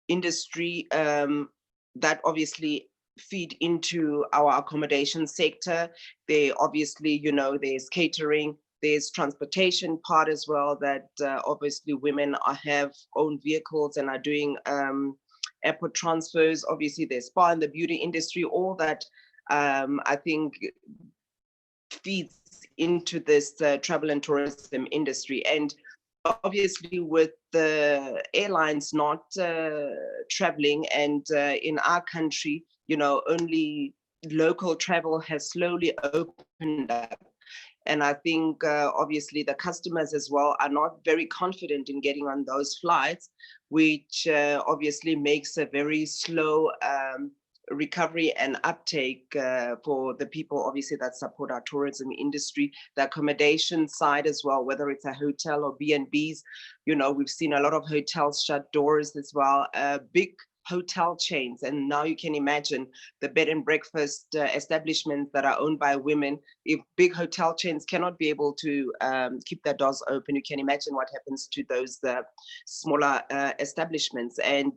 industry that obviously feed into our accommodation sector. They obviously, there's catering, there's transportation part as well, that obviously women have own vehicles and are doing airport transfers. Obviously there's spa in the beauty industry, all that I think feeds into this travel and tourism industry. And obviously with the airlines not traveling, and in our country, you know, only local travel has slowly opened up. And I think obviously the customers as well are not very confident in getting on those flights, which obviously makes a very slow recovery and uptake for the people obviously that support our tourism industry. The accommodation side as well, whether it's a hotel or B&Bs, you know, we've seen a lot of hotels shut doors as well, big hotel chains. And now you can imagine the bed and breakfast establishments that are owned by women. If big hotel chains cannot be able to keep their doors open, you can imagine what happens to those smaller establishments. And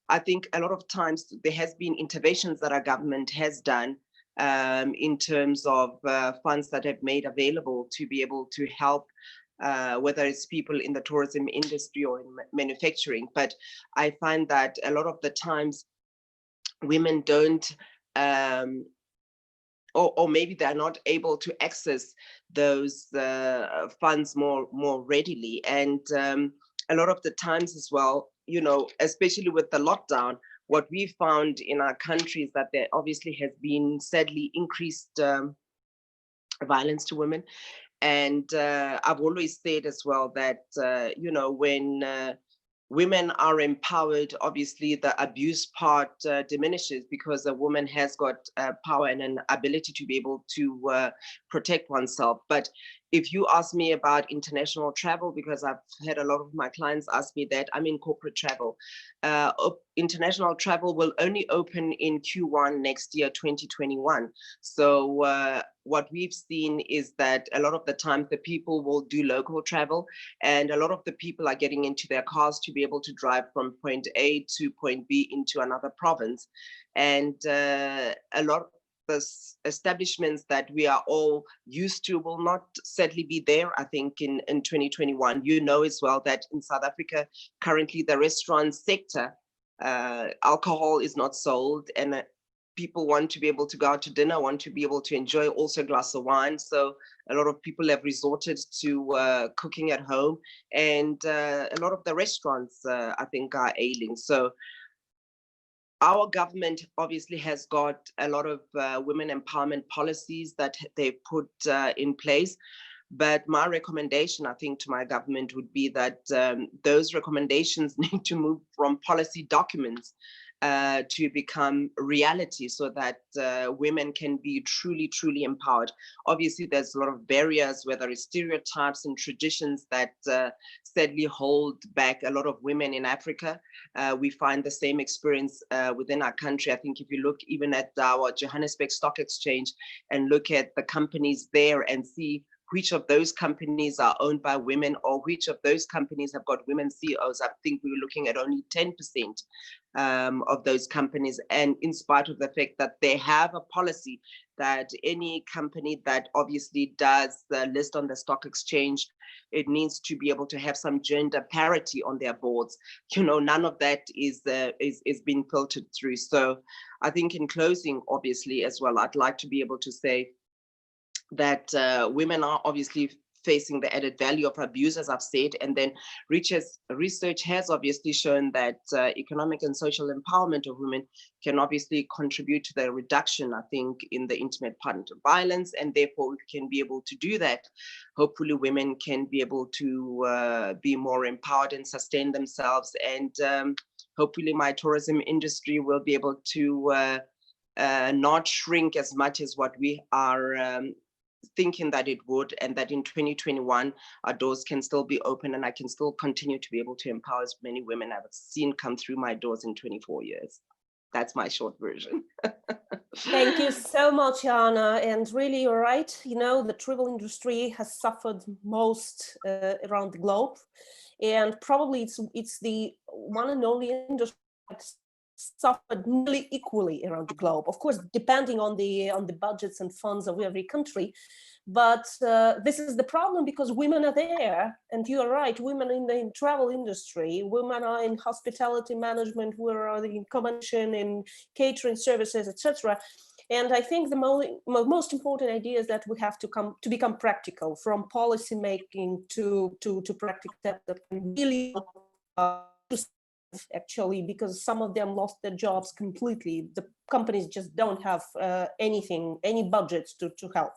I think a lot of times there has been interventions that our government has done in terms of funds that have made available to be able to help whether it's people in the tourism industry or in manufacturing. But I find that a lot of the times women don't, or maybe they're not able to access those funds more readily. And a lot of the times as well, you know, especially with the lockdown, what we found in our country is that there obviously has been sadly increased violence to women. And I've always said as well that, you know, when women are empowered, obviously the abuse part diminishes, because a woman has got power and an ability to be able to protect oneself. But if you ask me about international travel, because I've had a lot of my clients ask me that, I'm in corporate travel. International travel will only open in Q1 next year, 2021. So what we've seen is that a lot of the time the people will do local travel, and a lot of the people are getting into their cars to be able to drive from point A to point B into another province. And a lot of the establishments that we are all used to will not sadly be there, I think, in 2021. You know as well that in South Africa, currently the restaurant sector, alcohol is not sold, and people want to be able to go out to dinner, want to be able to enjoy also a glass of wine. So a lot of people have resorted to cooking at home, and a lot of the restaurants, I think, are ailing. So our government obviously has got a lot of women empowerment policies that they put in place. But my recommendation, I think, to my government would be that those recommendations need to move from policy documents to become reality, so that women can be truly empowered. Obviously, there's a lot of barriers, whether it's stereotypes and traditions that sadly hold back a lot of women in Africa. We find the same experience within our country. I think if you look even at our Johannesburg Stock Exchange and look at the companies there and see which of those companies are owned by women, or which of those companies have got women CEOs, I think we were looking at only 10% of those companies. And in spite of the fact that they have a policy that any company that obviously does list on the stock exchange, it needs to be able to have some gender parity on their boards. You know, none of that is being filtered through. So I think in closing, obviously, as well, I'd like to be able to say that women are obviously facing the added value of abuse, as I've said, and then research has obviously shown that economic and social empowerment of women can obviously contribute to the reduction, I think, in the intimate partner violence, and therefore we can be able to do that. Hopefully women can be able to be more empowered and sustain themselves, and hopefully my tourism industry will be able to not shrink as much as what we are thinking that it would, and that in 2021 our doors can still be open, and I can still continue to be able to empower as many women I've seen come through my doors in 24 years. That's my short version. Thank you so much, Jana. And really, you're right. You know, the travel industry has suffered most around the globe, and probably it's the one and only industry that's suffered nearly equally around the globe. Of course, depending on the budgets and funds of every country. But this is the problem, because women are there, and you are right, women in the travel industry, women are in hospitality management, women are in accommodation, in catering services, etc. And I think the most important idea is that we have to become practical, from policy making to practical steps that can really actually, because some of them lost their jobs completely. The companies just don't have any budgets to help.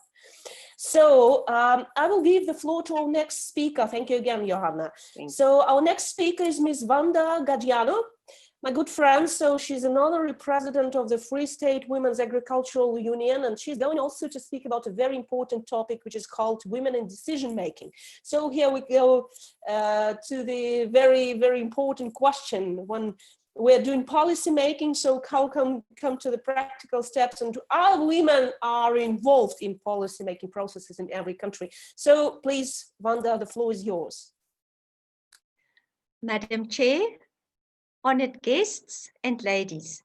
So I will give the floor to our next speaker. Thank you again, Johanna. So our next speaker is Ms. Wanda Gadiano, my good friend. So she's an honorary president of the Free State Women's Agricultural Union, and she's going also to speak about a very important topic, which is called women in decision making. So here we go to the very, very important question. When we're doing policy making, so how come to the practical steps, and our women are involved in policy making processes in every country. So please, Wanda, the floor is yours. Madam Chair, honored guests and ladies,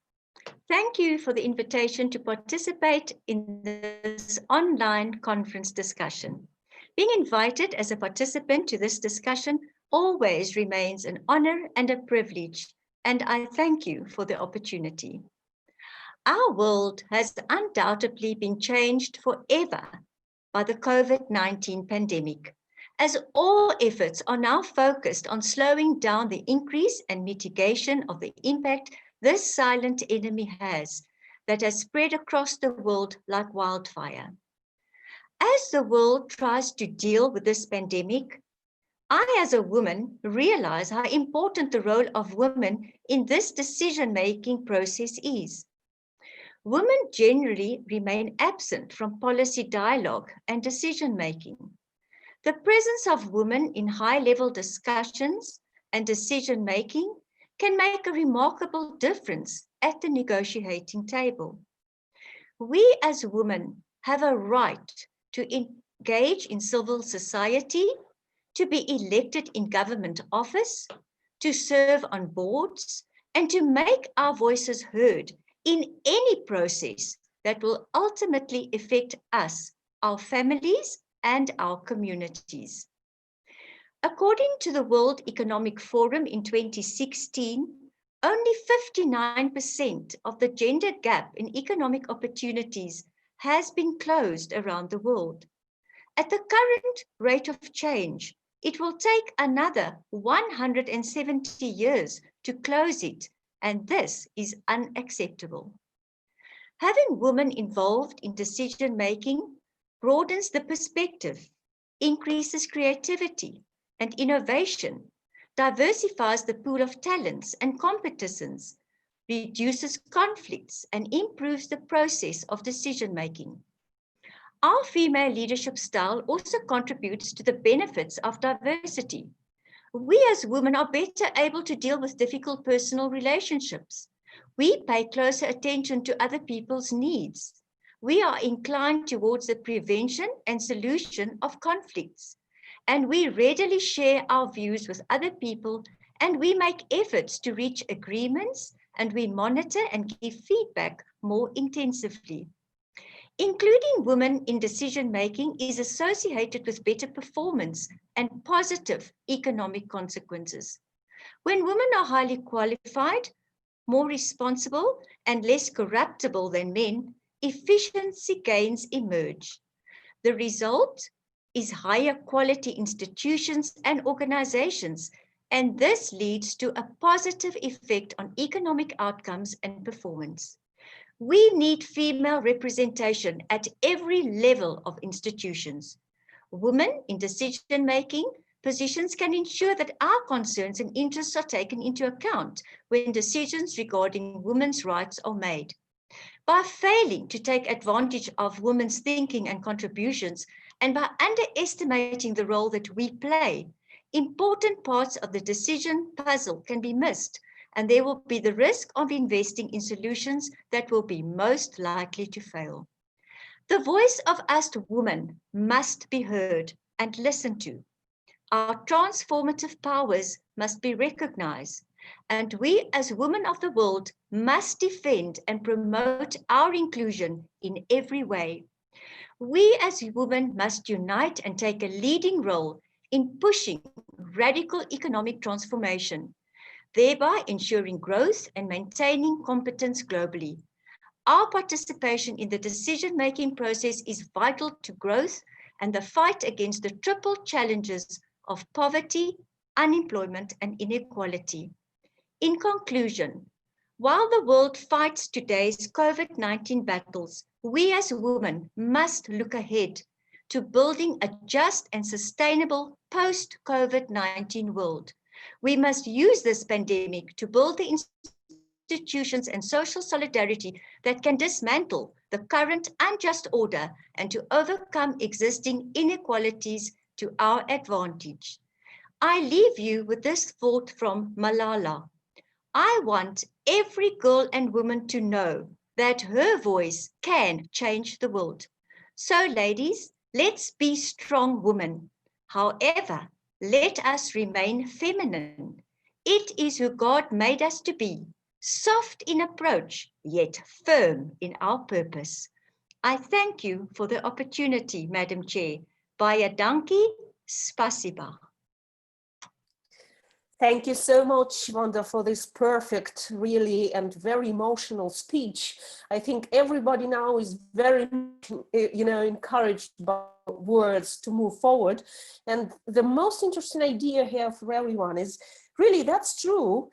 thank you for the invitation to participate in this online conference discussion. Being invited as a participant to this discussion always remains an honor and a privilege, and I thank you for the opportunity. Our world has undoubtedly been changed forever by the COVID-19 pandemic, as all efforts are now focused on slowing down the increase and mitigation of the impact this silent enemy has that has spread across the world like wildfire. As the world tries to deal with this pandemic, I, as a woman, realize how important the role of women in this decision-making process is. Women generally remain absent from policy dialogue and decision-making. The presence of women in high-level discussions and decision-making can make a remarkable difference at the negotiating table. We as women have a right to engage in civil society, to be elected in government office, to serve on boards, and to make our voices heard in any process that will ultimately affect us, our families, and our communities. According to the World Economic Forum in 2016, only 59% of the gender gap in economic opportunities has been closed around the world. At the current rate of change, it will take another 170 years to close it, and this is unacceptable. Having women involved in decision-making broadens the perspective, increases creativity and innovation, diversifies the pool of talents and competences, reduces conflicts, and improves the process of decision-making. Our female leadership style also contributes to the benefits of diversity. We as women are better able to deal with difficult personal relationships. We pay closer attention to other people's needs. We are inclined towards the prevention and solution of conflicts. And we readily share our views with other people, and we make efforts to reach agreements, and we monitor and give feedback more intensively. Including women in decision-making is associated with better performance and positive economic consequences. When women are highly qualified, more responsible, and less corruptible than men, efficiency gains emerge. The result is higher quality institutions and organizations, and this leads to a positive effect on economic outcomes and performance. We need female representation at every level of institutions. Women in decision-making positions can ensure that our concerns and interests are taken into account when decisions regarding women's rights are made. By failing to take advantage of women's thinking and contributions, and by underestimating the role that we play, important parts of the decision puzzle can be missed, and there will be the risk of investing in solutions that will be most likely to fail. The voice of us women must be heard and listened to. Our transformative powers must be recognized, and we as women of the world must defend and promote our inclusion in every way. We as women must unite and take a leading role in pushing radical economic transformation, thereby ensuring growth and maintaining competence globally. Our participation in the decision-making process is vital to growth and the fight against the triple challenges of poverty, unemployment, and inequality. In conclusion, while the world fights today's COVID-19 battles, we as women must look ahead to building a just and sustainable post-COVID-19 world. We must use this pandemic to build the institutions and social solidarity that can dismantle the current unjust order and to overcome existing inequalities to our advantage. I leave you with this thought from Malala. I want every girl and woman to know that her voice can change the world. So ladies, let's be strong women. However, let us remain feminine. It is who God made us to be, soft in approach, yet firm in our purpose. I thank you for the opportunity, Madam Chair. Baie dankie, spasiba. Thank you so much, Wanda, for this perfect, really, and very emotional speech. I think everybody now is very, encouraged by words to move forward. And the most interesting idea here for everyone is really, that's true.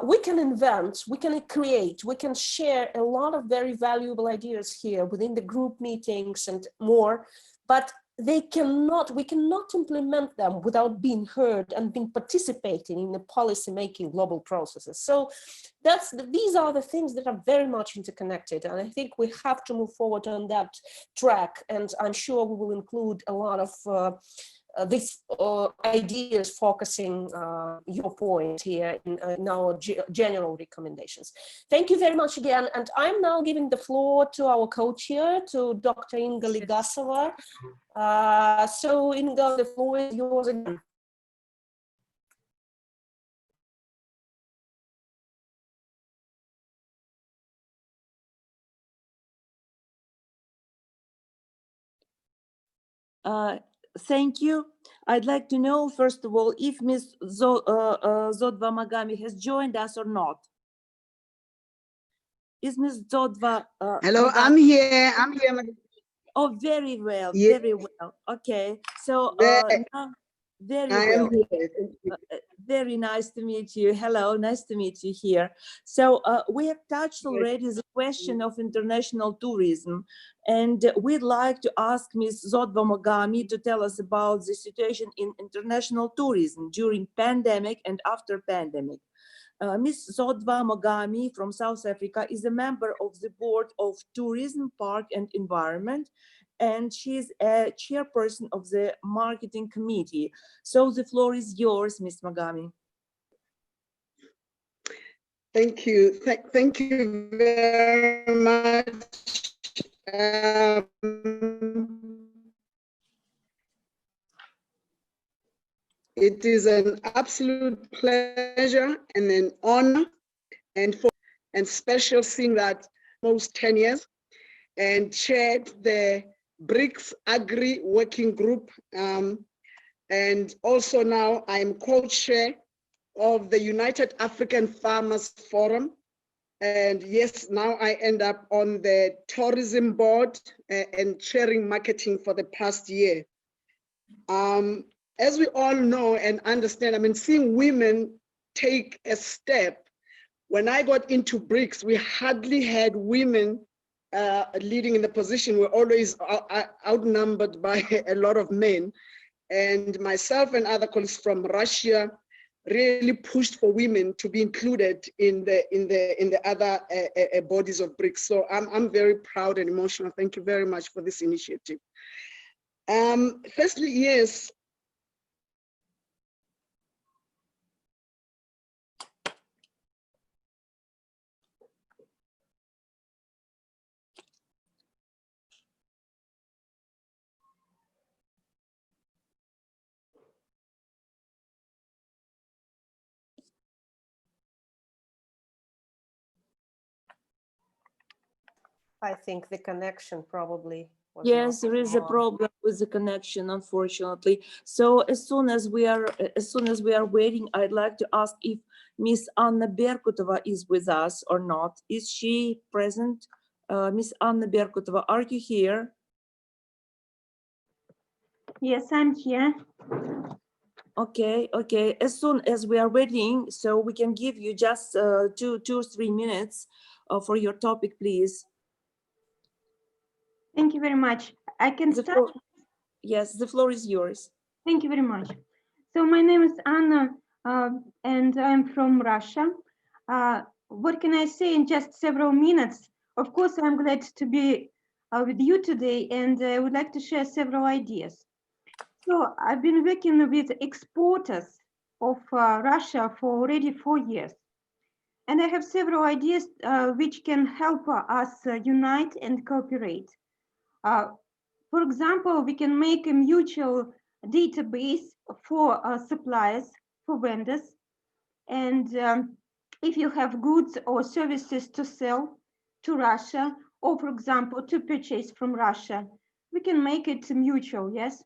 We can invent, we can create, we can share a lot of very valuable ideas here within the group meetings and more, but we cannot implement them without being heard and being participating in the policy-making global processes. So these are the things that are very much interconnected. And I think we have to move forward on that track. And I'm sure we will include a lot of these ideas focusing your point here in our general recommendations. Thank you very much again. And I'm now giving the floor to our co-chair, to Dr. Inga Ligasova. So Inga, the floor is yours again. Thank you. I'd like to know, first of all, if Ms. Zodva Magami has joined us or not. Is Ms. Zodva? Hello, Magami? I'm here. Oh, very well, Yeah. very well. Okay, so now, very I well. am here. Very nice to meet you. Hello, nice to meet you here. So we have touched already the question of international tourism, and we'd like to ask Ms. Zodva Magami to tell us about the situation in international tourism during pandemic and after pandemic. Ms. Zodva Magami from South Africa is a member of the board of Tourism, Park and Environment, and she's a chairperson of the marketing committee. So the floor is yours, Ms. Magami. Thank you. Thank you very much. It is an absolute pleasure and an honor and special seeing that almost 10 years and chaired the BRICS Agri Working Group. And also now I'm co-chair of the United African Farmers Forum. And yes, now I end up on the tourism board and chairing marketing for the past year. As we all know and understand, I mean, seeing women take a step, when I got into BRICS, we hardly had women leading in the position. We're always outnumbered by a lot of men. And myself and other colleagues from Russia really pushed for women to be included in the other bodies of BRICS. So I'm very proud and emotional. Thank you very much for this initiative. Firstly, yes. I think the connection probably was Yes, not there is a on. problem with the connection, unfortunately. So as soon as we are waiting, I'd like to ask if Miss Anna Berkutova is with us or not. Is she present? Miss Anna Berkutova, are you here? Yes, I'm here. Okay, okay. As soon as we are waiting, so we can give you just 2 or 3 minutes for your topic, please. Thank you very much. I can The start. floor, yes, the floor is yours. Thank you very much. So my name is Anna, and I'm from Russia. What can I say in just several minutes? Of course, I'm glad to be with you today, and I would like to share several ideas. So I've been working with exporters of Russia for already 4 years. And I have several ideas which can help us unite and cooperate. For example, we can make a mutual database for suppliers, for vendors. And if you have goods or services to sell to Russia, or for example, to purchase from Russia, we can make it mutual, yes?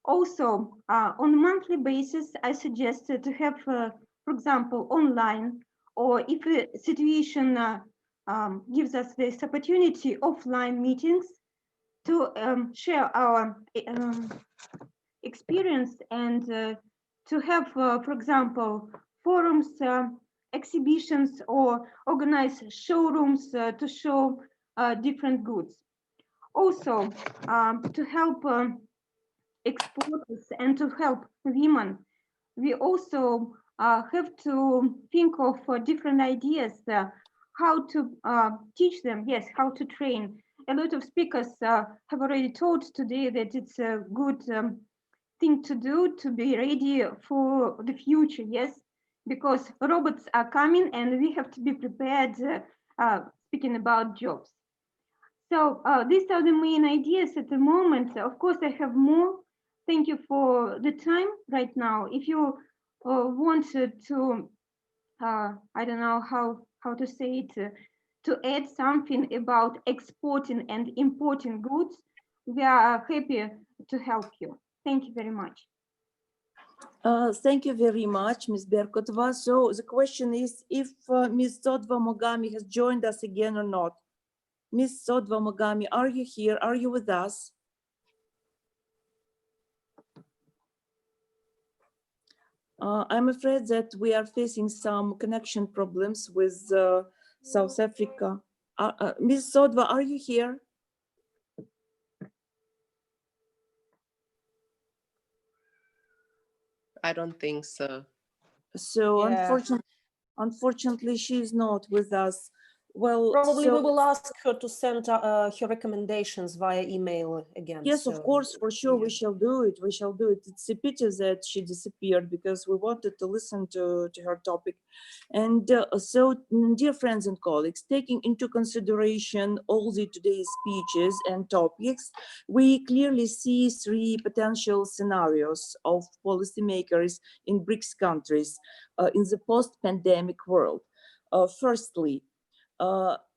Also, on a monthly basis, I suggest to have, for example, online, or if the situation gives us this opportunity, offline meetings to share our experience and to have, for example, forums, exhibitions, or organize showrooms to show different goods. Also, to help exporters and to help women, we also have to think of different ideas, how to teach them, yes, how to train. A lot of speakers have already told today that it's a good thing to do to be ready for the future, yes, because robots are coming and we have to be prepared, speaking about jobs. So these are the main ideas at the moment. Of course, I have more. Thank you for the time right now. If you wanted to, I don't know how to say it, to add something about exporting and importing goods, we are happy to help you. Thank you very much. Thank you very much, Ms. Berkutova. So the question is if Ms. Sodva Mogami has joined us again or not. Ms. Sodva Mogami, are you here? Are you with us? I'm afraid that we are facing some connection problems with South Africa. Ms. Sodva, are you here? I don't think so. So Yeah. unfortunately, she is not with us. Well, Probably so, we will ask her to send her recommendations via email again. yes, of course, for sure, we shall do it. We shall do it. It's a pity that she disappeared because we wanted to listen to her topic. And so, dear friends and colleagues, taking into consideration all the today's speeches and topics, we clearly see 3 potential scenarios of policymakers in BRICS countries in the post-pandemic world. Firstly,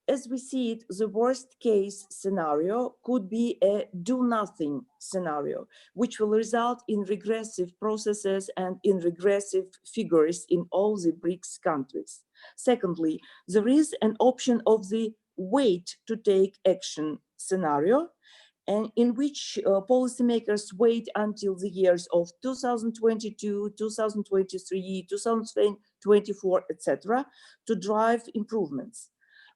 as we see it, the worst case scenario could be a do-nothing scenario, which will result in regressive processes and in regressive figures in all the BRICS countries. Secondly, there is an option of the wait to take action scenario, and in which policymakers wait until the years of 2022, 2023, 2024, etc., to drive improvements.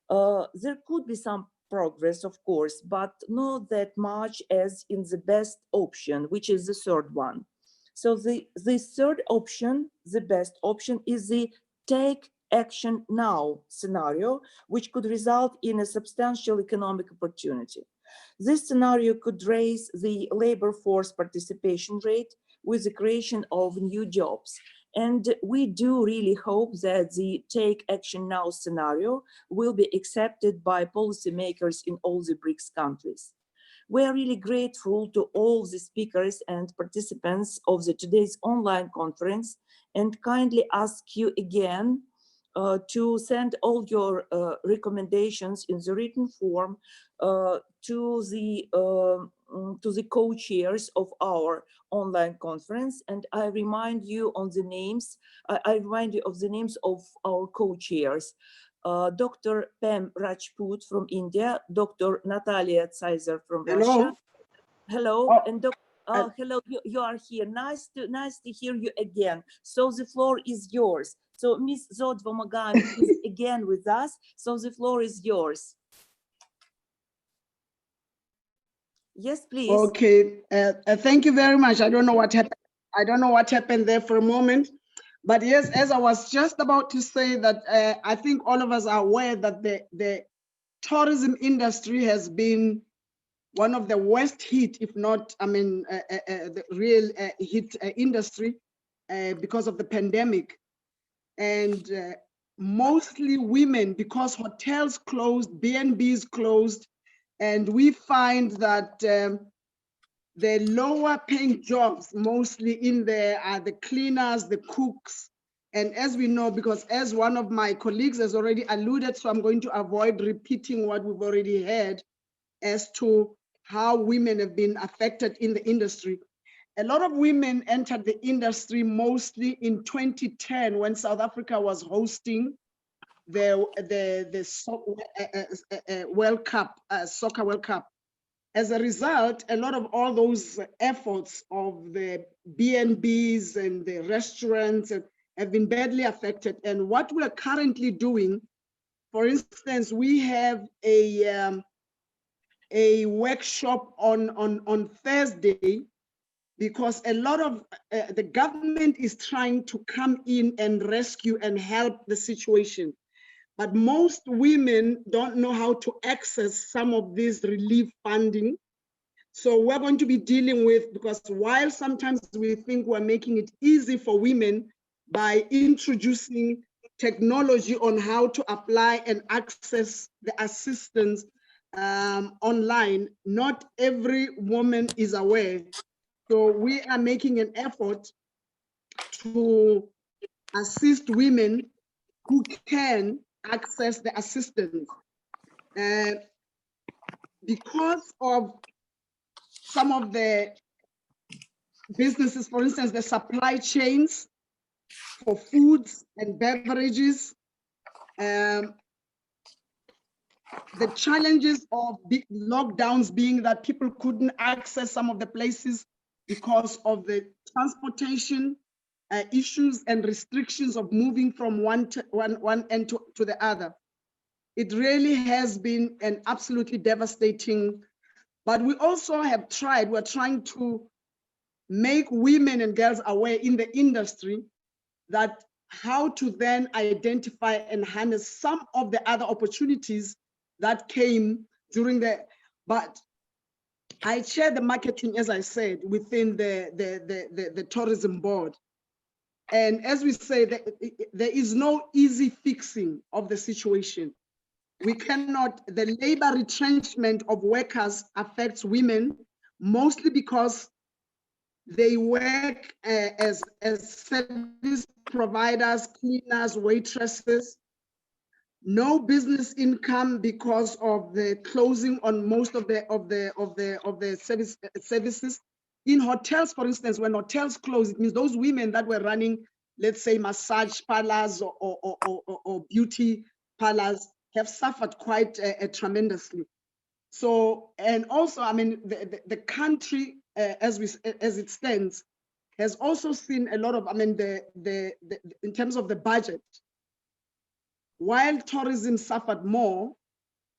There could be some progress, of course, but not that much as in the best option, which is the third one. So the third option, the best option, is the take action now scenario, which could result in a substantial economic opportunity. This scenario could raise the labor force participation rate with the creation of new jobs. And we do really hope that the take action now scenario will be accepted by policymakers in all the BRICS countries. We are really grateful to all the speakers and participants of today's online conference and kindly ask you again to send all your recommendations in the written form to the co-chairs of our online conference. And I remind you on the names, I remind you of the names of our co-chairs. Dr. Pam Rajput from India, Dr. Natalia Tsaizer from Hello. Russia. Hello, Oh, and hello, you are here. Nice to hear you again. So the floor is yours. So Ms. Zodva Magami is again with us. So the floor is yours. Yes, please. Okay, thank you very much. I don't know what happened. I don't know what happened there for a moment. But yes, as I was just about to say that I think all of us are aware that the tourism industry has been one of the worst hit, if not, I mean, the real hit industry because of the pandemic. And mostly women, because hotels closed, B&Bs closed, and we find that the lower paying jobs mostly in there are the cleaners, the cooks. And as we know, because as one of my colleagues has already alluded, so I'm going to avoid repeating what we've already heard as to how women have been affected in the industry. A lot of women entered the industry mostly in 2010 when South Africa was hosting the World Cup, Soccer World Cup. As a result, a lot of all those efforts of the B&Bs and the restaurants have been badly affected. And what we're currently doing, for instance, we have a workshop on Thursday, because a lot of the government is trying to come in and rescue and help the situation. But most women don't know how to access some of this relief funding. So we're going to be dealing with, because while sometimes we think we're making it easy for women by introducing technology on how to apply and access the assistance online, not every woman is aware. So we are making an effort to assist women who can access the assistance. Because of some of the businesses, for instance, the supply chains for foods and beverages, the challenges of big lockdowns being that people couldn't access some of the places because of the transportation issues and restrictions of moving from one end to the other. It really has been an absolutely devastating, but we also have tried, we're trying to make women and girls aware in the industry that how to then identify and harness some of the other opportunities that came during but I chair the marketing, as I said, within the tourism board. And as we say, there is no easy fixing of the situation. We cannot, the labor retrenchment of workers affects women, mostly because they work as service providers, cleaners, waitresses. No business income because of the closing on most of the services. In hotels, for instance, when hotels close, it means those women that were running, let's say, massage parlors or beauty parlors have suffered quite tremendously. So, and also, I mean, the country as it stands has also seen a lot of, I mean, in terms of the budget, while tourism suffered more,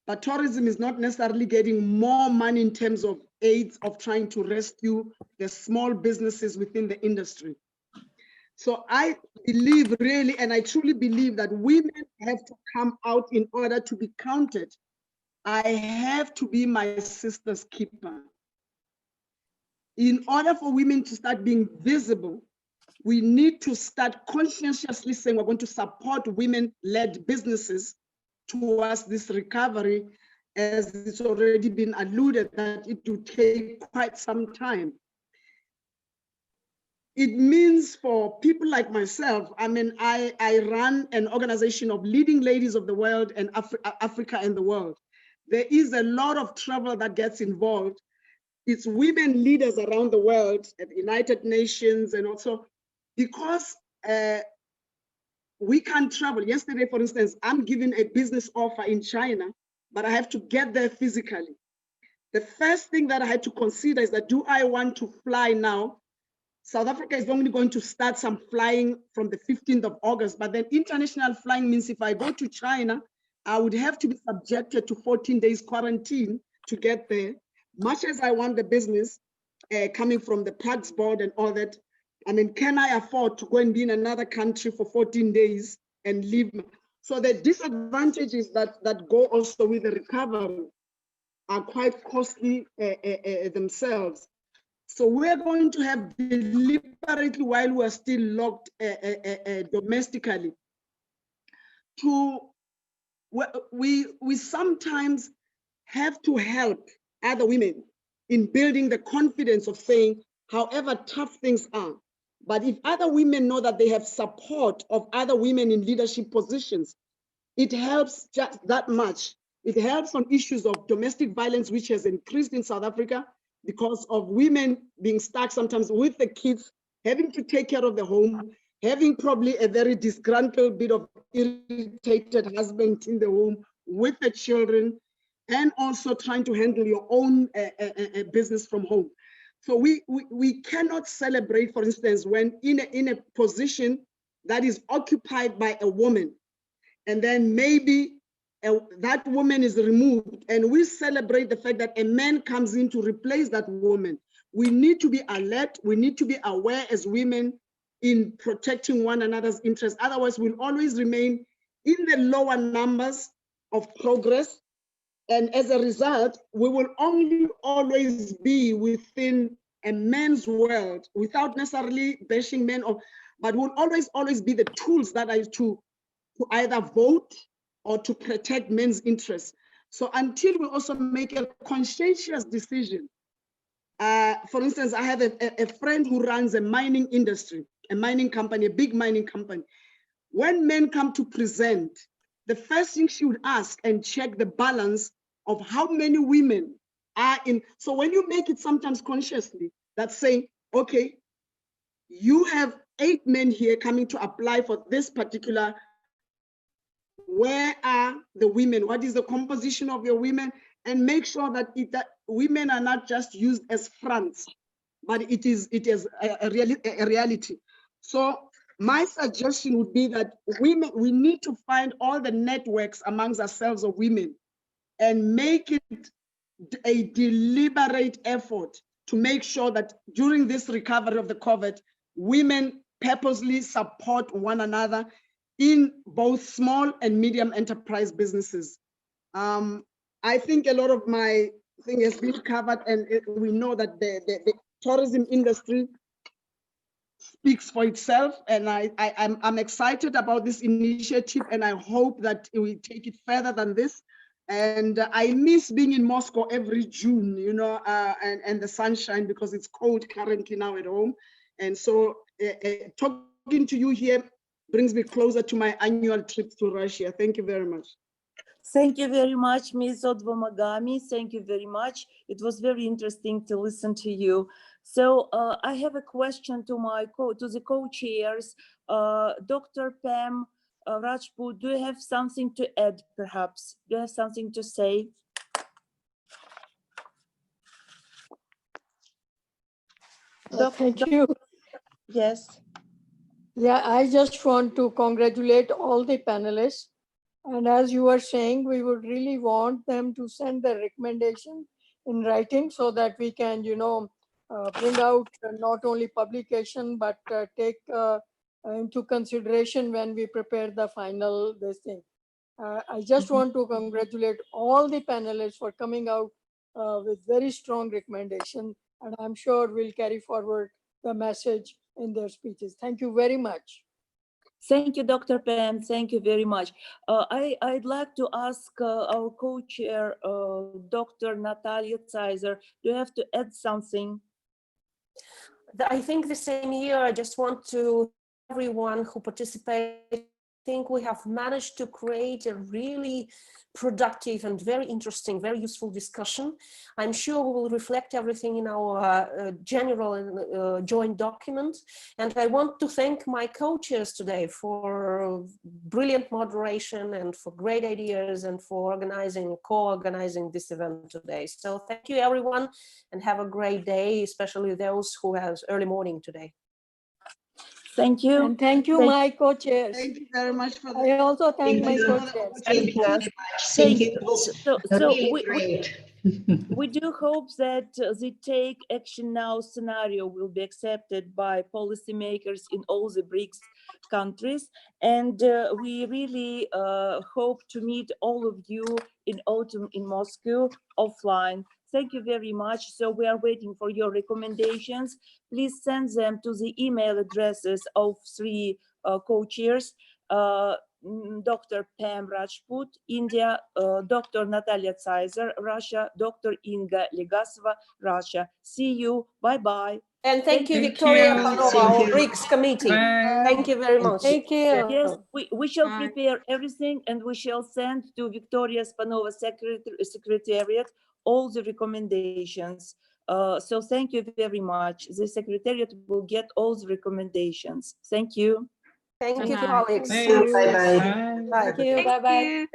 but tourism is not necessarily getting more money in terms of aids of trying to rescue the small businesses within the industry. So I believe really, and I truly believe that women have to come out in order to be counted. I have to be my sister's keeper. In order for women to start being visible, we need to start conscientiously saying we're going to support women-led businesses towards this recovery, as it's already been alluded that it will take quite some time. It means for people like myself, I mean, I run an organization of leading ladies of the world and Africa and the world. There is a lot of travel that gets involved. It's women leaders around the world at the United Nations, and also because we can't travel. Yesterday, for instance, I'm given a business offer in China, but I have to get there physically. The first thing that I had to consider is that, do I want to fly now? South Africa is only going to start some flying from the 15th of August, but then international flying means if I go to China, I would have to be subjected to 14 days quarantine to get there. Much as I want the business coming from the Parks Board and all that, I mean, can I afford to go and be in another country for 14 days and leave? So the disadvantages that go also with the recovery are quite costly themselves. So we're going to have deliberately, while we're still locked domestically, we sometimes have to help other women in building the confidence of saying, however tough things are, but if other women know that they have support of other women in leadership positions, it helps just that much. It helps on issues of domestic violence, which has increased in South Africa because of women being stuck sometimes with the kids, having to take care of the home, having probably a very disgruntled, bit of irritated husband in the home with the children, and also trying to handle your own business from home. So we cannot celebrate, for instance, when in a position that is occupied by a woman, and then maybe that woman is removed, and we celebrate the fact that a man comes in to replace that woman. We need to be alert. We need to be aware as women in protecting one another's interests. Otherwise, we'll always remain in the lower numbers of progress. And as a result, we will only always be within a man's world without necessarily bashing men, but will always be the tools that are to either vote or to protect men's interests. So until we also make a conscientious decision, for instance, I have a friend who runs a mining industry, a mining company, a big mining company. When men come to present, the first thing she would ask and check the balance of how many women are in. So when you make it sometimes consciously, that's saying, okay, you have 8 men here coming to apply for this particular, where are the women? What is the composition of your women? And make sure that women are not just used as fronts, but it is a reality. So my suggestion would be that we need to find all the networks amongst ourselves of women and make it a deliberate effort to make sure that during this recovery of the COVID, women purposely support one another in both small and medium enterprise businesses. I think a lot of my thing has been covered, and we know that the tourism industry speaks for itself, and I'm excited about this initiative, and I hope that we take it further than this. And I miss being in Moscow every June, you know, and the sunshine, because it's cold currently now at home. And so talking to you here brings me closer to my annual trips to Russia. Thank you very much. Thank you very much, Ms. Odvomagami. Thank you very much. It was very interesting to listen to you. So I have a question to the co-chairs. Dr. Pam Rajput, do you have something to add, perhaps? Do you have something to say? Thank you. Yes. Yeah, I just want to congratulate all the panelists. And as you were saying, we would really want them to send their recommendation in writing so that we can, you know, bring out not only publication, but take into consideration when we prepare the final this thing. I just want to congratulate all the panelists for coming out with very strong recommendation, and I'm sure we'll carry forward the message in their speeches. Thank you very much. Thank you, Dr. Pam. Thank you very much. I'd like to ask our co-chair, Dr. Natalia Zeiser, do you have to add something? I think the same here. I just want to everyone who participated think we have managed to create a really productive and very interesting, very useful discussion. I'm sure we will reflect everything in our general and joint document. And I want to thank my co-chairs today for brilliant moderation and for great ideas and for co-organizing this event today. So thank you everyone and have a great day, especially those who have early morning today. Thank you. And thank you, my co-chairs. Thank you very much for I also thank my you. co-chairs. Thank you very much. Thank you. It was So really great. we do hope that the Take Action Now scenario will be accepted by policymakers in all the BRICS countries. And we really hope to meet all of you in autumn in Moscow offline. Thank you very much. So we are waiting for your recommendations. Please send them to the email addresses of three co-chairs. Dr. Pam Rajput, India, Dr. Natalia Tsaizer, Russia, Dr. Inga Legasova, Russia. See you. Bye-bye. And thank you, Victoria Panova, our BRICS committee. Bye. Thank you very much. Thank you. Yes, we shall Bye. prepare everything and we shall send to Victoria Spanova Secretariat all the recommendations. So thank you very much. The Secretariat will get all the recommendations. Thank you. Thank you, Bye-bye. colleagues. Thanks. Bye-bye. Bye. Thank you. Thank Bye-bye. you.